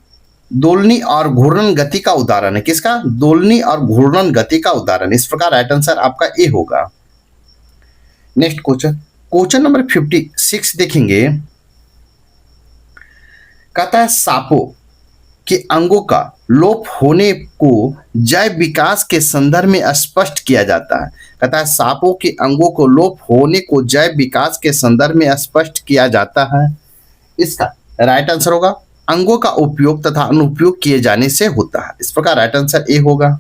दोलनी और घूर्णन गति का उदाहरण है। किसका? दोलनी और घूर्णन गति का उदाहरण। इस प्रकार राइट आंसर आपका ए होगा। नेक्स्ट क्वेश्चन, क्वेश्चन नंबर 56 देखेंगे। कहता है सांपों के अंगों का लोप होने को जैव विकास के संदर्भ में स्पष्ट किया जाता है। कहता है सांपों के अंगों को लोप होने को जैव विकास के संदर्भ में स्पष्ट किया जाता है। इसका राइट आंसर होगा अंगों का उपयोग तथा अनुपयोग किए जाने से होता है। इस प्रकार राइट आंसर ए होगा।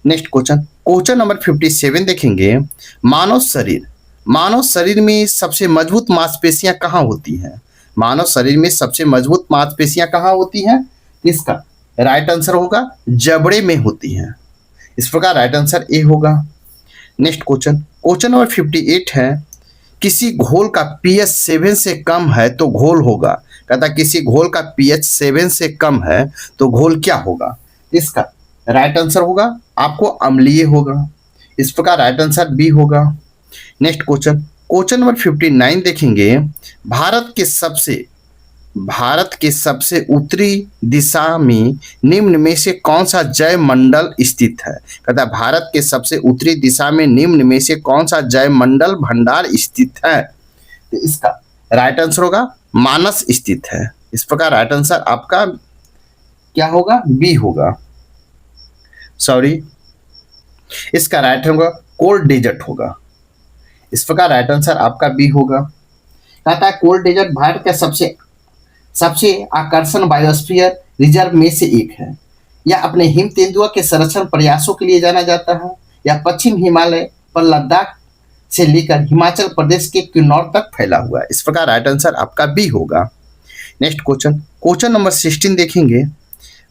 नेक्स्ट क्वेश्चन, क्वेश्चन नंबर 57 देखेंगे। मानव शरीर में सबसे मजबूत मांसपेशियां कहाँ होती हैं? मानव शरीर में सबसे मजबूत मांसपेशियां कहाँ होती हैं? इसका राइट आंसर होगा जबड़े में होती हैं। इस प्रकार राइट आंसर ए होगा। नेक्स्ट क्वेश्चन, क्वेश्चन नंबर 58 है। किसी घोल का पीएच 7 से कम है तो घोल होगा। कहता किसी घोल का पीएच 7 से कम है तो घोल क्या होगा? इसका राइट आंसर होगा आपको अम्लीय होगा। इस प्रकार राइट आंसर बी होगा। नेक्स्ट क्वेश्चन, क्वेश्चन नंबर 59 देखेंगे। भारत के सबसे उत्तरी दिशा में निम्न में से कौन सा जैव मंडल स्थित है? कहता है भारत के सबसे उत्तरी दिशा में निम्न में से कौन सा जैव मंडल भंडार स्थित है? तो इसका राइट आंसर होगा मानस स्थित है। इस प्रकार राइट आंसर आपका क्या होगा? बी होगा। सॉरी, इसका राइट होगा कोल्ड डेजर्ट होगा। इस प्रकार राइट आंसर आपका बी होगा। कहता है कोल्ड डेजर्ट भारत का सबसे आकर्षण बायोस्फीयर रिजर्व में से एक है। यह अपने हिम तेंदुआ के संरक्षण प्रयासों के लिए जाना जाता है। यह पश्चिम हिमालय पर लद्दाख से लेकर हिमाचल प्रदेश के किन्नौर तक फैला हुआ है। इस प्रकार राइट आंसर आपका बी होगा। नेक्स्ट क्वेश्चन, क्वेश्चन नंबर 16 देखेंगे।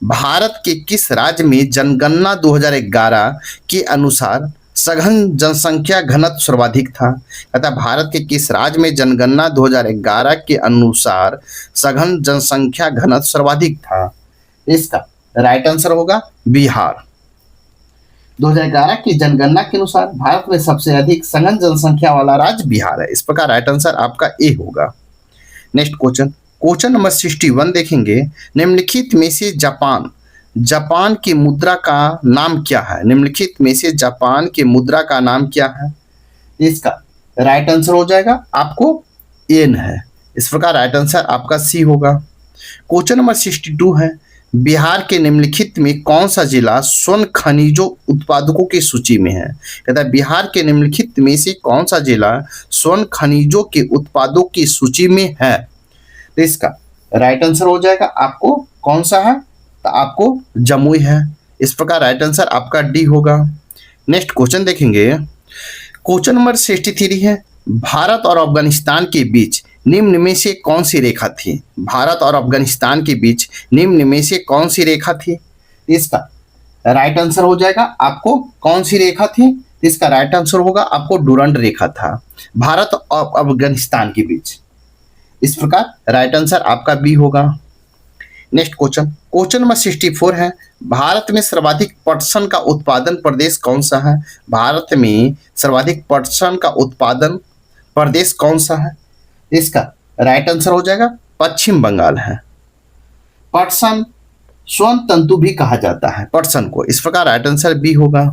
भारत के किस राज्य में जनगणना 2011 के अनुसार सघन जनसंख्या घनत्व सर्वाधिक था? अतः भारत के किस राज्य में जनगणना 2011 के अनुसार सघन जनसंख्या घनत्व सर्वाधिक था? इसका राइट आंसर होगा बिहार। 2011 की जनगणना के अनुसार भारत में सबसे अधिक सघन जनसंख्या वाला राज्य बिहार है। इस प्रकार राइट आंसर आपका ए होगा। नेक्स्ट क्वेश्चन, क्वेश्चन नंबर 61 देखेंगे। निम्नलिखित में से जापान की मुद्रा का नाम क्या है? निम्नलिखित में से जापान की मुद्रा का नाम क्या है? इसका राइट आंसर हो जाएगा आपको येन है। इस प्रकार राइट आंसर आपका सी होगा। क्वेश्चन नंबर 62 है। बिहार के निम्नलिखित में कौन सा जिला स्वर्ण खनिजों उत्पादकों की सूची में है? कहता है बिहार के निम्नलिखित में से कौन सा जिला स्वर्ण खनिजों के उत्पादों की सूची में है? तो इसका राइट आंसर हो जाएगा आपको कौन सा है? तो आपको जमुई है। इस प्रकार राइट आंसर आपका डी होगा। नेक्स्ट क्वेश्चन देखेंगे। क्वेश्चन नंबर 63 है। भारत और अफगानिस्तान के बीच निम्न में से कौन सी रेखा थी? भारत और अफगानिस्तान के बीच निम्न में से कौन सी रेखा थी? इसका राइट आंसर हो जाएगा आपको कौन सी रेखा थी? इसका राइट आंसर होगा आपको डुरंड रेखा था भारत और अफगानिस्तान के बीच। इस प्रकार राइट आंसर आपका बी होगा। नेक्स्ट क्वेश्चन, क्वेश्चन नंबर 64 है। भारत में सर्वाधिक पटसन का उत्पादन प्रदेश कौन सा है? भारत में सर्वाधिक पटसन का उत्पादन प्रदेश कौन सा है? इसका राइट आंसर हो जाएगा पश्चिम बंगाल है। पटसन स्वर्ण तंतु भी कहा जाता है पटसन को। इस प्रकार राइट आंसर बी होगा।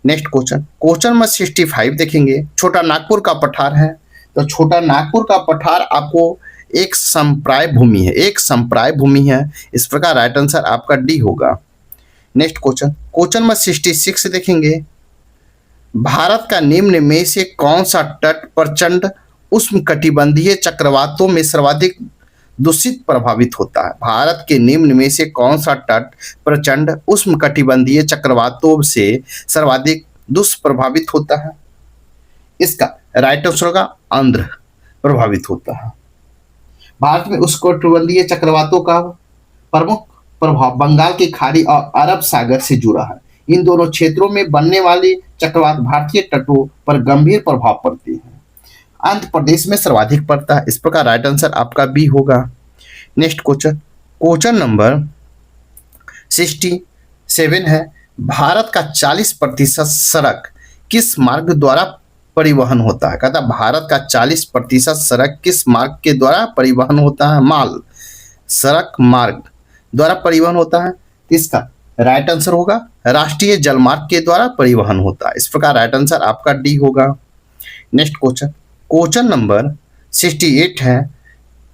नेक्स्ट क्वेश्चन, क्वेश्चन नंबर 65 देखेंगे। छोटा नागपुर का पठार है। तो छोटा नागपुर का पठार आपको एक संप्राय भूमि है। इस प्रकार राइट आंसर आपका डी होगा। नेक्स्ट क्वेश्चन, क्वेश्चन नंबर 66 देखेंगे। भारत का निम्न में से कौन सा तट प्रचंड उष्णकटिबंधीय चक्रवातों में सर्वाधिक दूषित प्रभावित होता है? भारत के निम्न में से कौन सा तट प्रचंड उष्णकटिबंधीय चक्रवातों से सर्वाधिक दुष्प्रभावित होता है? इसका राइट आंसर होगा आंध्र प्रभावित होता है। भारत में उष्णकटिबंधीय चक्रवातों का प्रमुख प्रभाव बंगाल की खाड़ी और अरब सागर से जुड़ा है। इन दोनों क्षेत्रों में बनने वाली चक्रवात भारतीय तटों पर गंभीर प्रभाव पड़ती है। आंध्र प्रदेश में सर्वाधिक पड़ता है। इस प्रकार राइट आंसर आपका बी होगा। नेक्स्ट क्वेश्चन, क्वेश्चन नंबर 67 है। भारत का 40% सड़क किस मार्ग द्वारा परिवहन होता है? कहता भारत का 40% सड़क किस मार्ग के द्वारा परिवहन होता है? माल सड़क मार्ग द्वारा परिवहन होता है। इसका राइट आंसर होगा राष्ट्रीय जलमार्ग के द्वारा परिवहन होता है। इस प्रकार राइट आंसर आपका डी होगा। नेक्स्ट क्वेश्चन, क्वेश्चन नंबर 68 है,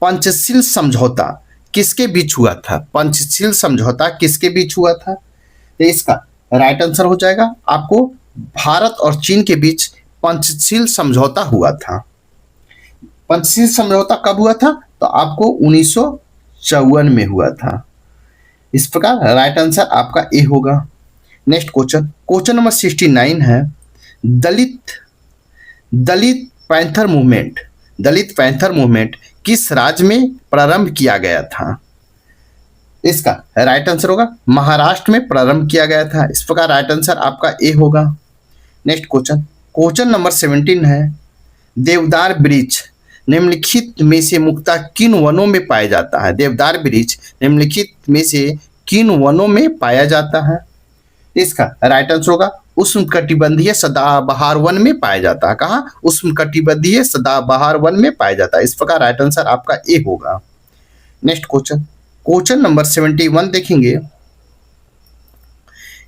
पंचशील समझौता किसके बीच हुआ था? पंचशील समझौता किसके बीच हुआ था? तो इसका राइट आंसर हो जाएगा आपको भारत और चीन के बीच पंचशील समझौता हुआ था। पंचशील समझौता कब हुआ था? तो आपको 1954 में हुआ था। इस प्रकार राइट आंसर आपका ए होगा। नेक्स्ट क्वेश्चन, क्वेश्चन नंबर 69 है, दलित दलित पैंथर मूवमेंट दलित पैंथर मूवमेंट किस राज्य में प्रारंभ किया गया था? इसका राइट आंसर होगा महाराष्ट्र में प्रारंभ किया गया था। इस प्रकार राइट आंसर आपका ए होगा। नेक्स्ट क्वेश्चन, क्वेश्चन नंबर 17 है, देवदार वृक्ष निम्नलिखित में से मुख्यतः किन वनों में पाया जाता है? देवदार वृक्ष निम्नलिखित में से किन वनों में पाया जाता है? इसका राइट आंसर होगा उष्णकटिबंधीय सदाबहार वन में पाया जाता है। कहाँ? उष्णकटिबंधीय सदाबहार वन में पाया जाता है। इस प्रकार राइट आंसर आपका ए होगा। नेक्स्ट क्वेश्चन, क्वेश्चन नंबर 71 देखेंगे,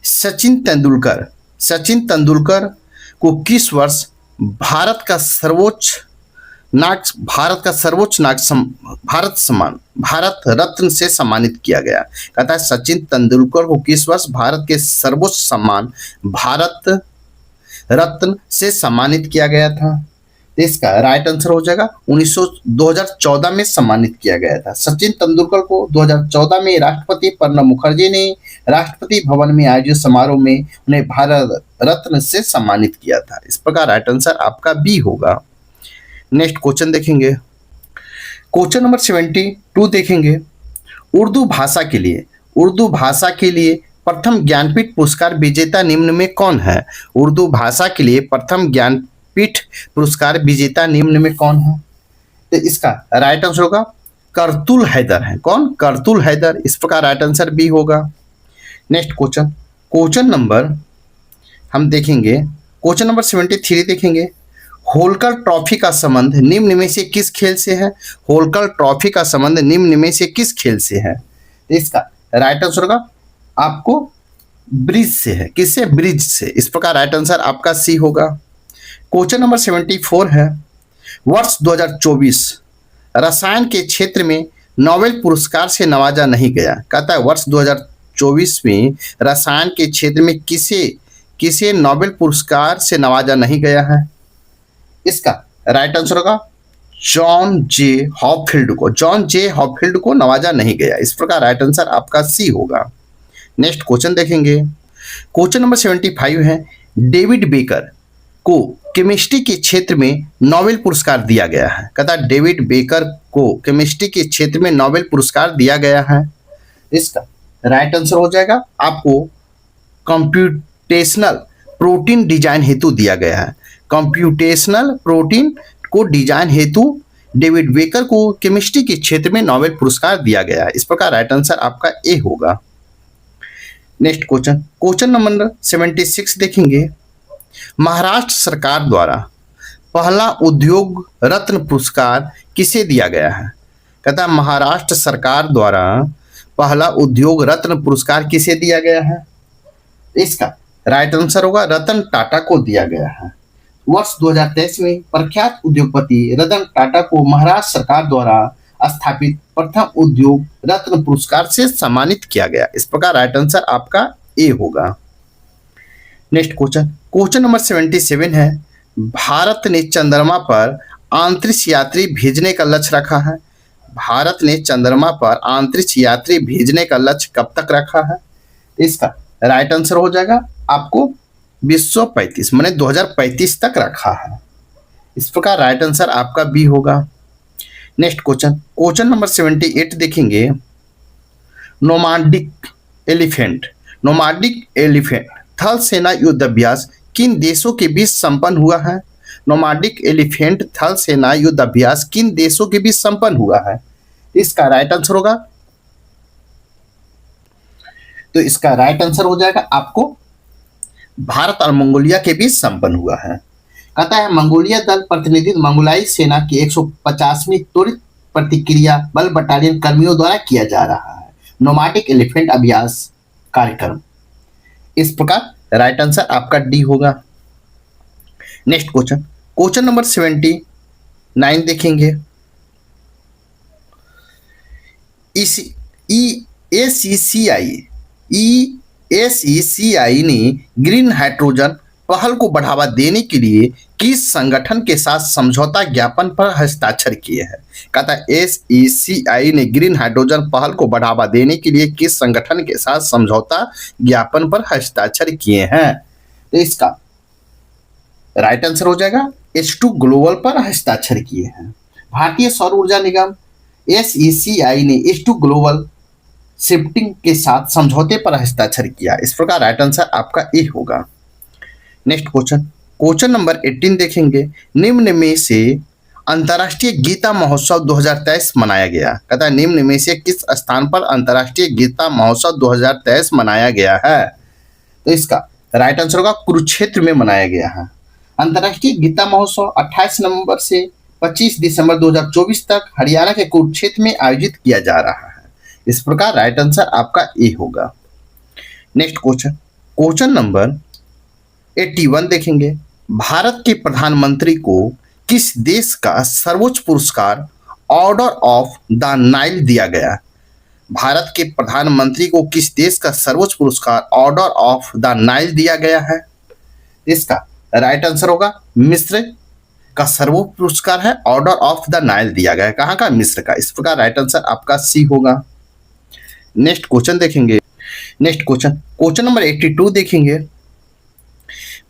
सचिन तेंदुलकर को किस वर्ष भारत का सर्वोच्च भारत रत्न से सम्मानित किया गया? कहता है सचिन तेंदुलकर को किस वर्ष भारत के सर्वोच्च सम्मान भारत रत्न से सम्मानित किया गया था? इसका राइट आंसर हो जाएगा 2014 में सम्मानित किया गया था। सचिन तेंदुलकर को 2014 में राष्ट्रपति प्रणब मुखर्जी ने राष्ट्रपति भवन में आयोजित समारोह में उन्हें भारत रत्न से सम्मानित किया था। इस प्रकार राइट आंसर आपका बी होगा। नेक्स्ट क्वेश्चन देखेंगे, क्वेश्चन नंबर 72 देखेंगे, उर्दू भाषा के लिए प्रथम ज्ञानपीठ पुरस्कार विजेता निम्न में कौन है? उर्दू भाषा के लिए प्रथम ज्ञानपीठ पुरस्कार विजेता निम्न में कौन है? तो इसका राइट आंसर होगा करतुल हैदर है। कौन? करतुल हैदर। इस प्रकार राइट आंसर बी होगा। नेक्स्ट क्वेश्चन, क्वेश्चन नंबर हम देखेंगे, क्वेश्चन नंबर 73 देखेंगे, होलकर ट्रॉफी का संबंध निम्न में से किस खेल से है? होलकर ट्रॉफी का संबंध निम्न में से किस खेल से है? इसका राइट आंसर होगा आपको ब्रिज से है। किससे? ब्रिज से। इस प्रकार राइट आंसर आपका सी होगा। क्वेश्चन नंबर 74 है, वर्ष 2024 रसायन के क्षेत्र में नोबेल पुरस्कार से नवाजा नहीं गया। कहता है वर्ष 2024 में रसायन के क्षेत्र में किसे नोबेल पुरस्कार से नवाजा नहीं गया है? इसका राइट आंसर होगा जॉन जे हॉपफील्ड को नवाजा नहीं गया। इस प्रकार राइट आंसर आपका सी होगा। नेक्स्ट क्वेश्चन देखेंगे, क्वेश्चन नंबर 75 है, डेविड बेकर को केमिस्ट्री के क्षेत्र में नोबेल पुरस्कार दिया गया है। कहता डेविड बेकर को केमिस्ट्री के क्षेत्र में नोबेल पुरस्कार दिया गया है। इसका राइट आंसर हो जाएगा आपको कंप्यूटेशनल प्रोटीन डिजाइन हेतु दिया गया है। कंप्यूटेशनल प्रोटीन को डिजाइन हेतु डेविड बेकर को केमिस्ट्री के क्षेत्र में नोबेल पुरस्कार दिया गया है। इस प्रकार राइट आंसर आपका ए होगा। नेक्स्ट क्वेश्चन, क्वेश्चन नंबर 76 देखेंगे, महाराष्ट्र सरकार द्वारा पहला उद्योग रत्न पुरस्कार किसे दिया गया है? कहता है महाराष्ट्र सरकार द्वारा पहला उद्योग रत्न पुरस्कार किसे दिया गया है? इसका राइट आंसर होगा रतन टाटा को दिया गया है। वर्ष 2023 में प्रख्यात उद्योगपति रतन टाटा को महाराष्ट्र सरकार द्वारा स्थापित प्रथम उद्योग रत्न पुरस्कार से सम्मानित किया गया। इस प्रकार राइट आंसर आपका ए होगा। नेक्स्ट क्वेश्चन, क्वेश्चन नंबर 77 है, भारत ने चंद्रमा पर अंतरिक्ष यात्री भेजने का लक्ष्य रखा है। भारत ने चंद्रमा पर अंतरिक्ष यात्री भेजने का लक्ष्य कब तक रखा है? इसका राइट आंसर हो जाएगा आपको 2035 माने 2035 तक रखा है। इस प्रकार राइट आंसर आपका बी होगा। नेक्स्ट क्वेश्चन, क्वेश्चन नंबर 78 देखेंगे, नोमाडिक एलिफेंट थल सेना युद्ध अभ्यास किन देशों के बीच संपन्न हुआ है? नोमाडिक एलिफेंट थल सेना युद्ध अभ्यास किन देशों के बीच संपन्न हुआ है? इसका राइट आंसर होगा, तो इसका राइट आंसर हो जाएगा आपको भारत और मंगोलिया के बीच संपन्न हुआ है। कहता है मंगोलिया दल प्रतिनिधित्व मंगोलाई सेना की 150वीं त्वरित प्रतिक्रिया बल बटालियन कर्मियों द्वारा किया जा रहा है। नोमाडिक एलिफेंट अभ्यास कार्यक्रम। इस प्रकार राइट आंसर आपका डी होगा। नेक्स्ट क्वेश्चन, क्वेश्चन नंबर 79 देखेंगे। इस EACCI ने ग्रीन हाइड्रोजन पहल को बढ़ावा देने के लिए किस संगठन के साथ समझौता ज्ञापन पर हस्ताक्षर किए हैं? कहता है SECI ने ग्रीन हाइड्रोजन पहल को बढ़ावा देने के लिए किस संगठन के साथ समझौता ज्ञापन पर हस्ताक्षर किए हैं? तो इसका राइट आंसर हो जाएगा H2 ग्लोबल पर हस्ताक्षर किए हैं। भारतीय सौर ऊर्जा निगम SECI ने H2 ग्लोबल शिफ्टिंग के साथ समझौते पर हस्ताक्षर किया। इस प्रकार राइट आंसर आपका ए होगा। नेक्स्ट क्वेश्चन नंबर 18 देखेंगे। निम्न में से अंतर्राष्ट्रीय गीता महोत्सव 2023 मनाया गया। कहता है निम्न में से किस स्थान पर अंतर्राष्ट्रीय गीता महोत्सव 2023 मनाया गया है? तो इसका राइट आंसर होगा कुरुक्षेत्र में मनाया गया है। अंतर्राष्ट्रीय गीता महोत्सव 28 नवंबर से 25 दिसंबर 2024 तक हरियाणा के कुरुक्षेत्र में आयोजित किया जा रहा है। इस प्रकार राइट आंसर आपका ए होगा। नेक्स्ट क्वेश्चन नंबर 81 देखेंगे। भारत के प्रधानमंत्री को किस देश का सर्वोच्च पुरस्कार ऑर्डर ऑफ द नाइल दिया गया? भारत के प्रधानमंत्री को किस देश का सर्वोच्च पुरस्कार ऑर्डर ऑफ द नाइल दिया गया है? इसका राइट आंसर होगा मिस्र का सर्वोच्च पुरस्कार है ऑर्डर ऑफ द नाइल दिया गया है। कहाँ का? मिस्र का। इस प्रकार राइट आंसर आपका सी होगा। नेक्स्ट क्वेश्चन देखेंगे। नेक्स्ट क्वेश्चन नंबर 82 देखेंगे।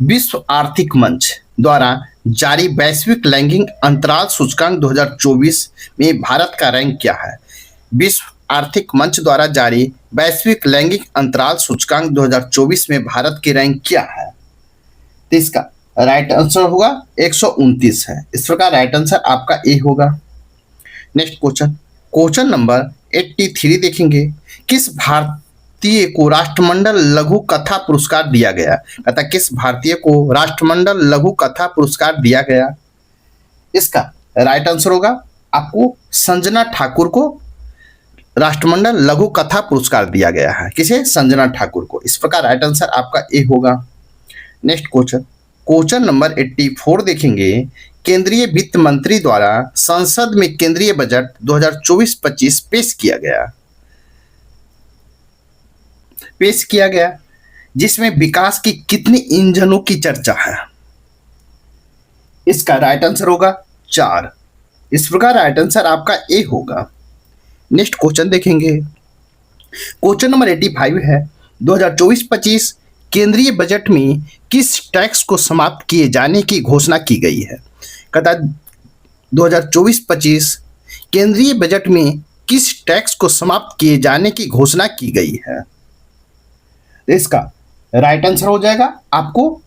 विश्व आर्थिक मंच द्वारा जारी वैश्विक लैंगिक अंतराल सूचकांक 2024 में भारत का रैंक क्या है? विश्व आर्थिक मंच द्वारा जारी वैश्विक लैंगिक अंतराल सूचकांक 2024 में भारत की रैंक क्या है? तो इसका राइट आंसर होगा 129 है। इस प्रकार राइट आंसर आपका ए होगा। नेक्स्ट क्वेश्चन नंबर 83 देखेंगे। किस भारतीय को राष्ट्रमंडल लघु कथा पुरस्कार दिया गया? कहता किस भारतीय को राष्ट्रमंडल लघु कथा पुरस्कार दिया गया? इसका राइट आंसर होगा आपको संजना ठाकुर को राष्ट्रमंडल लघु कथा पुरस्कार दिया गया है। किसे? संजना ठाकुर को। इस प्रकार राइट आंसर आपका ए होगा। नेक्स्ट क्वेश्चन नंबर 84 देखेंगे। केंद्रीय वित्त मंत्री द्वारा संसद में केंद्रीय बजट 2024-25 पेश किया गया जिसमें विकास की कितनी इंजनों की चर्चा है? इसका राइट आंसर होगा 4। इस प्रकार राइट आंसर आपका ए होगा। नेक्स्ट क्वेश्चन देखेंगे। क्वेश्चन नंबर 85 है। 2024-25 केंद्रीय बजट में किस टैक्स को समाप्त किए जाने की घोषणा की गई है? कहता 2024-25 केंद्रीय बजट में किस टैक्स को समाप्त किए जाने की घोषणा की गई है? इसका राइट आंसर हो जाएगा आपको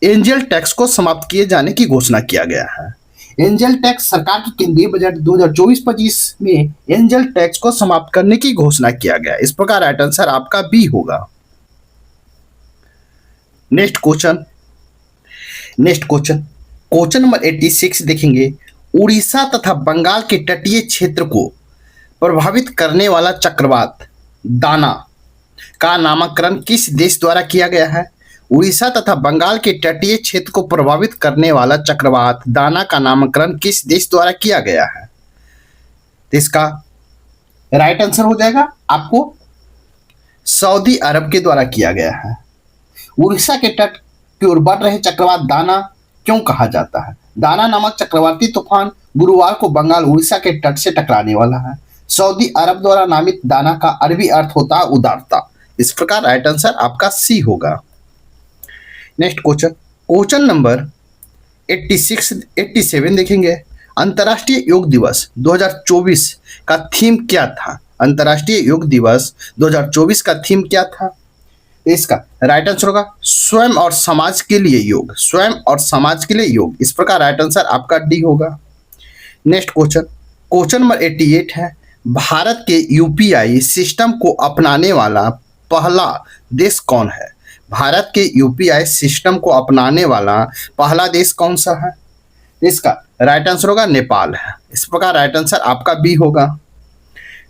एंजल टैक्स को समाप्त किए जाने की घोषणा किया गया है। एंजल टैक्स सरकार के केंद्रीय बजट 2024-25 में एंजल टैक्स को समाप्त करने की घोषणा किया गया। इस प्रकार राइट आंसर आपका बी होगा। नेक्स्ट क्वेश्चन नंबर 86 देखेंगे। उड़ीसा तथा बंगाल के तटीय क्षेत्र को प्रभावित करने वाला चक्रवात दाना का नामकरण किस देश द्वारा किया गया है? उड़ीसा तथा बंगाल के तटीय क्षेत्र को प्रभावित करने वाला चक्रवात दाना का नामकरण किस देश द्वारा किया गया है? इसका राइट आंसर हो जाएगा आपको सऊदी अरब के द्वारा किया गया है। उड़ीसा के तट की ओर बढ़ रहे चक्रवात दाना क्यों कहा जाता है? दाना नामक चक्रवाती तूफान गुरुवार को बंगाल उड़ीसा के तट से टकराने वाला है। सऊदी अरब द्वारा नामित दाना का अरबी अर्थ होता है उदारता। इस प्रकार राइट आंसर आपका सी होगा। नेक्स्ट क्वेश्चन नंबर 87 देखेंगे। अंतर्राष्ट्रीय योग दिवस 2024 का थीम क्या था? अंतर्राष्ट्रीय योग दिवस 2024 का थीम क्या था? इसका राइट आंसर होगा स्वयं और समाज के लिए योग। स्वयं और समाज के लिए योग। इस प्रकार राइट आंसर आपका डी होगा। नेक्स्ट क्वेश्चन नंबर 88 है। भारत के यूपीआई सिस्टम को अपनाने वाला पहला देश कौन है? भारत के यूपीआई सिस्टम को अपनाने वाला पहला देश कौन सा है? इसका राइट आंसर होगा नेपाल है। इस प्रकार राइट आंसर आपका बी होगा।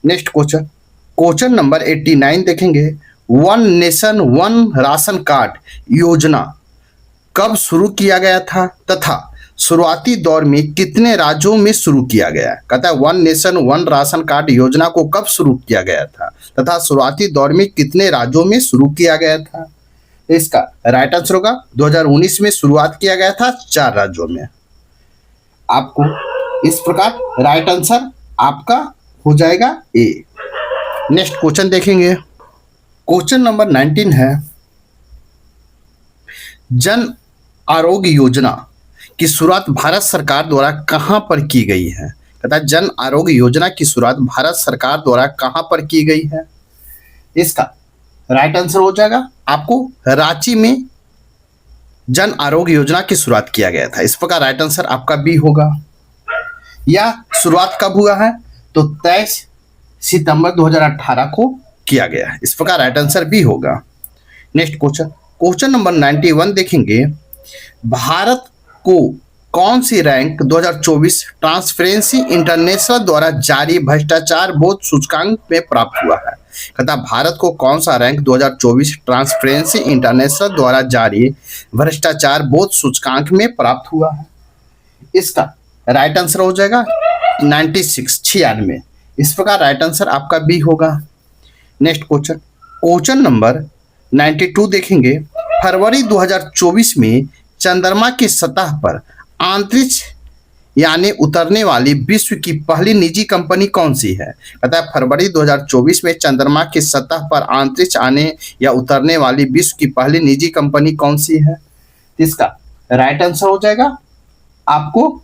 नेक्स्ट क्वेश्चन नंबर 89 देखेंगे। One nation one ration card योजना कब शुरू किया गया था तथा शुरुआती दौर में कितने राज्यों में शुरू किया गया है? कहता है one nation one ration card योजना को कब शुरू किया गया था तथा शुरुआती दौर में कितने राज्यों में शुरू किया गया था? इसका राइट आंसर होगा 2019 में शुरुआत किया गया था 4 राज्यों में। आपको इस प्रकार राइट आंसर आपका हो जाएगा ए। नेक्स्ट क्वेश्चन देखेंगे। क्वेश्चन नंबर 19 है, जन आरोग्य योजना की शुरुआत भारत सरकार द्वारा कहां पर की गई है? कहता है जन आरोग्य योजना की शुरुआत भारत सरकार द्वारा कहां पर की गई है? इसका राइट आंसर हो जाएगा आपको रांची में जन आरोग्य योजना की शुरुआत किया गया था। इस प्रकार राइट आंसर आपका बी होगा। या शुरुआत कब हुआ है? तो 23 सितंबर 2018 को किया गया है। इस प्रकार राइट आंसर बी होगा। नेक्स्ट क्वेश्चन नंबर 91 देखेंगे। भारत को कौन सी रैंक 2024 ट्रांसपेरेंसी इंटरनेशनल द्वारा जारी भ्रष्टाचार बोध सूचकांक में प्राप्त हुआ है? कहता भारत को कौन सा रैंक 2024 ट्रांसपेरेंसी इंटरनेशनल द्वारा जारी भ्रष्टाचार बोध सूचकांक में प्राप्त हुआ है? इसका राइट आंसर हो जाएगा 96। इस प्रकार राइट आंसर आपका बी होगा। नेक्स्ट क्वेश्चन नंबर 92 देखेंगे। फरवरी 2024 में चंद्रमा की सतह पर अंतरिक्ष यानी उतरने वाली विश्व की पहली निजी कंपनी कौन सी है? कहता है फरवरी 2024 में चंद्रमा की सतह पर अंतरिक्ष आने या उतरने वाली विश्व की पहली निजी कंपनी कौन सी है? इसका राइट आंसर हो जाएगा आपको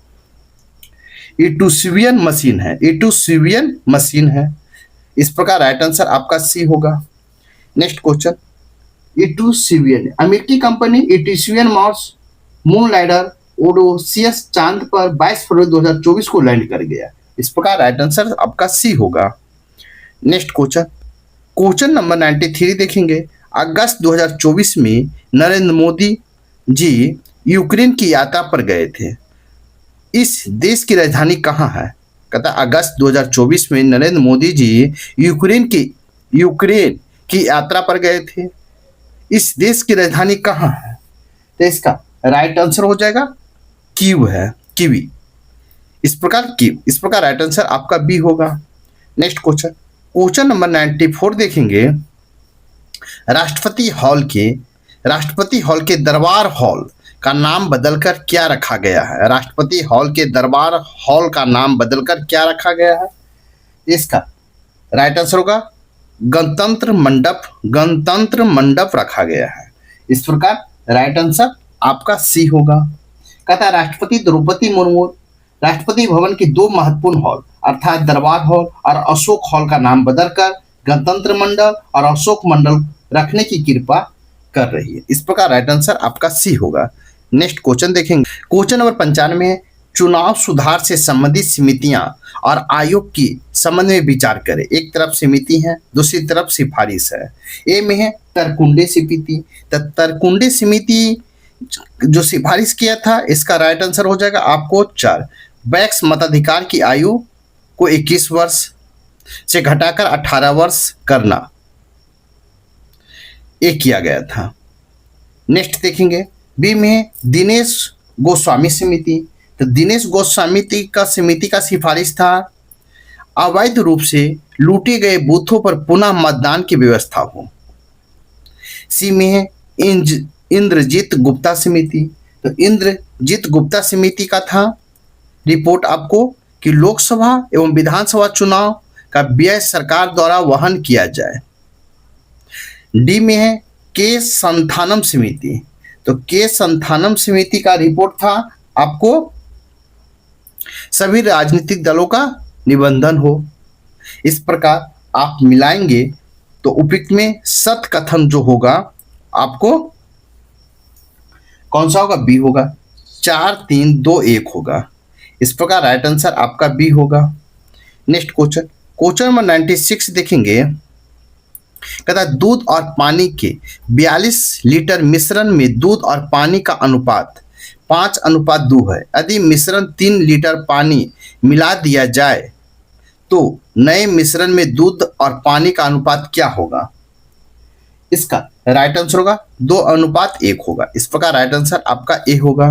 इटूसिवियन मशीन है। इटूसिवियन मशीन है। इस प्रकार राइट आंसर आपका सी होगा। नेक्स्ट क्वेश्चन, इटूसिवियन अमेरिकी कंपनी इटूसिवियन मार्स मून लैंडर ओडोसियस चांद पर 22 फरवरी 2024 को लैंड कर गया। इस प्रकार राइट आंसर आपका सी होगा। नेक्स्ट क्वेश्चन नंबर 93 देखेंगे। अगस्त 2024 में नरेंद्र मोदी जी यूक्रेन की यात्रा पर गए थे। इस देश की राजधानी कहाँ है? कहता अगस्त 2024 में नरेंद्र मोदी जी यूक्रेन की यात्रा पर गए थे। इस देश की राजधानी कहाँ है? तो इसका राइट आंसर हो जाएगा कीव है, कीवी। इस प्रकार राइट आंसर आपका बी होगा। नेक्स्ट क्वेश्चन नंबर 94 देखेंगे। राष्ट्रपति हॉल के दरबार हॉल का नाम बदलकर क्या रखा गया है? राष्ट्रपति हॉल के दरबार हॉल का नाम बदलकर क्या रखा गया है? इसका राइट आंसर होगा गणतंत्र मंडप रखा गया है। इस प्रकार राइट आंसर आपका सी होगा। कहता है राष्ट्रपति द्रौपदी मुर्मू राष्ट्रपति भवन की 2 महत्वपूर्ण हॉल अर्थात दरबार हॉल और अशोक हॉल का नाम बदलकर गणतंत्र मंडल और अशोक मंडल रखने की कृपा कर रही है। इस प्रकार राइट आंसर आपका सी होगा। नेक्स्ट क्वेश्चन देखेंगे। क्वेश्चन नंबर 95, चुनाव सुधार से संबंधित समितियां और आयोग की संबंध में विचार करें। एक तरफ समिति है, दूसरी तरफ सिफारिश है। ए में है तरकुंडे समिति। तरकुंडे समिति जो सिफारिश किया था, इसका राइट आंसर हो जाएगा आपको 4। वैक्स मताधिकार की आयु को 21 वर्ष से घटाकर 18 वर्ष करना ये किया गया था। नेक्स्ट देखेंगे। बी में दिनेश गोस्वामी समिति। तो दिनेश गोस्वामी समिति का सिफारिश था अवैध रूप से लूटे गए बूथों पर पुनः मतदान की व्यवस्था हो। सी में है इंद्रजीत गुप्ता समिति। तो इंद्रजीत गुप्ता समिति का था रिपोर्ट आपको कि लोकसभा एवं विधानसभा चुनाव का व्यय सरकार द्वारा वहन किया जाए। डी में है के संथानम समिति। तो के संथानम समिति का रिपोर्ट था आपको सभी राजनीतिक दलों का निबंधन हो। इस प्रकार आप मिलाएंगे तो उपयुक्त में सत कथन जो होगा आपको कौन सा होगा? बी होगा। 4 3 2 1 होगा। इस प्रकार राइट आंसर आपका बी होगा। नेक्स्ट क्वेश्चन नंबर 96 देखेंगे। कहता है दूध और पानी के 42 लीटर मिश्रण में दूध और पानी का अनुपात 5:2 है। यदि मिश्रण 3 लीटर पानी मिला दिया जाए तो नए मिश्रण में दूध और पानी का अनुपात क्या होगा? इसका राइट आंसर होगा 2:1 होगा। इस प्रकार राइट आंसर आपका ए होगा।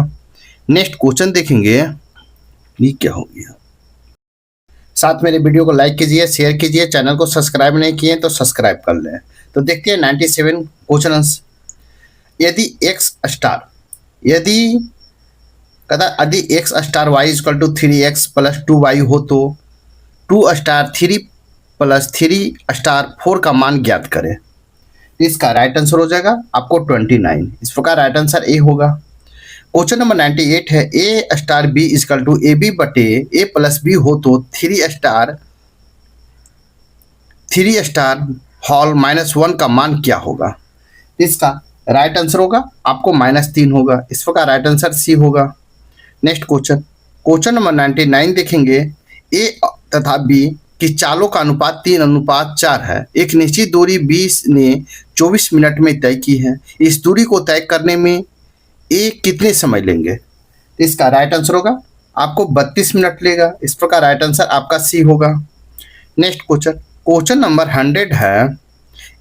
नेक्स्ट क्वेश्चन देखेंगे, ये क्या हो गया। साथ मेरे वीडियो को लाइक कीजिए, शेयर कीजिए, चैनल को सब्सक्राइब नहीं किए तो सब्सक्राइब कर लें। तो देखते हैं 97 क्वेश्चन आंसर। यदि एक्स स्टार यदि X star Y equal to 3x plus 2y हो तो 2 स्टार 3 प्लस 3 स्टार 4 का मान ज्ञात करें। इसका राइट आंसर हो जाएगा आपको 29। इस प्रकार राइट आंसर ए होगा। क्वेश्चन नंबर 98 है, A star B equal to A B बटे ए प्लस बी हो तो 3 स्टार हॉल -1 का मान क्या होगा। इसका राइट आंसर होगा आपको -3 होगा। इस प्रकार राइट आंसर सी होगा। नेक्स्ट क्वेश्चन नंबर 99 देखेंगे, ए तथा बी की चालों का अनुपात 3:4 है। एक निश्चित दूरी 20 ने 24 मिनट में तय की है। इस दूरी को तय करने में ए कितने समय लेंगे। इसका राइट आंसर होगा आपको 32 मिनट लेगा। इस प्रकार राइट आंसर आपका सी होगा। नेक्स्ट क्वेश्चन नंबर 100 है,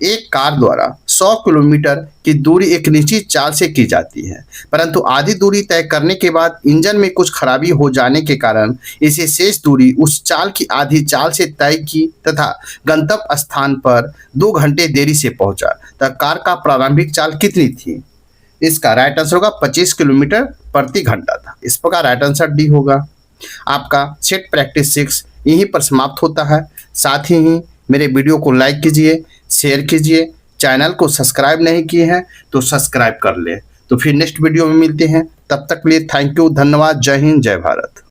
एक कार द्वारा 100 किलोमीटर की दूरी एक निश्चित चाल से की जाती है, परंतु आधी दूरी तय करने के बाद इंजन में कुछ खराबी हो जाने के कारण इसे शेष दूरी उस चाल की आधी चाल से तय की तथा गंतव्य स्थान पर 2 घंटे देरी से पहुंचा, तब कार का प्रारंभिक चाल कितनी थी। इसका राइट आंसर होगा 25 किलोमीटर प्रति घंटा था। इस प्रकार राइट आंसर डी होगा। आपका सेट प्रैक्टिस 6 यहीं पर समाप्त होता है। साथ ही मेरे वीडियो को लाइक कीजिए, शेयर कीजिए, चैनल को सब्सक्राइब नहीं किए हैं तो सब्सक्राइब कर ले। तो फिर नेक्स्ट वीडियो में मिलते हैं, तब तक के लिए थैंक यू, धन्यवाद, जय हिंद, जय भारत।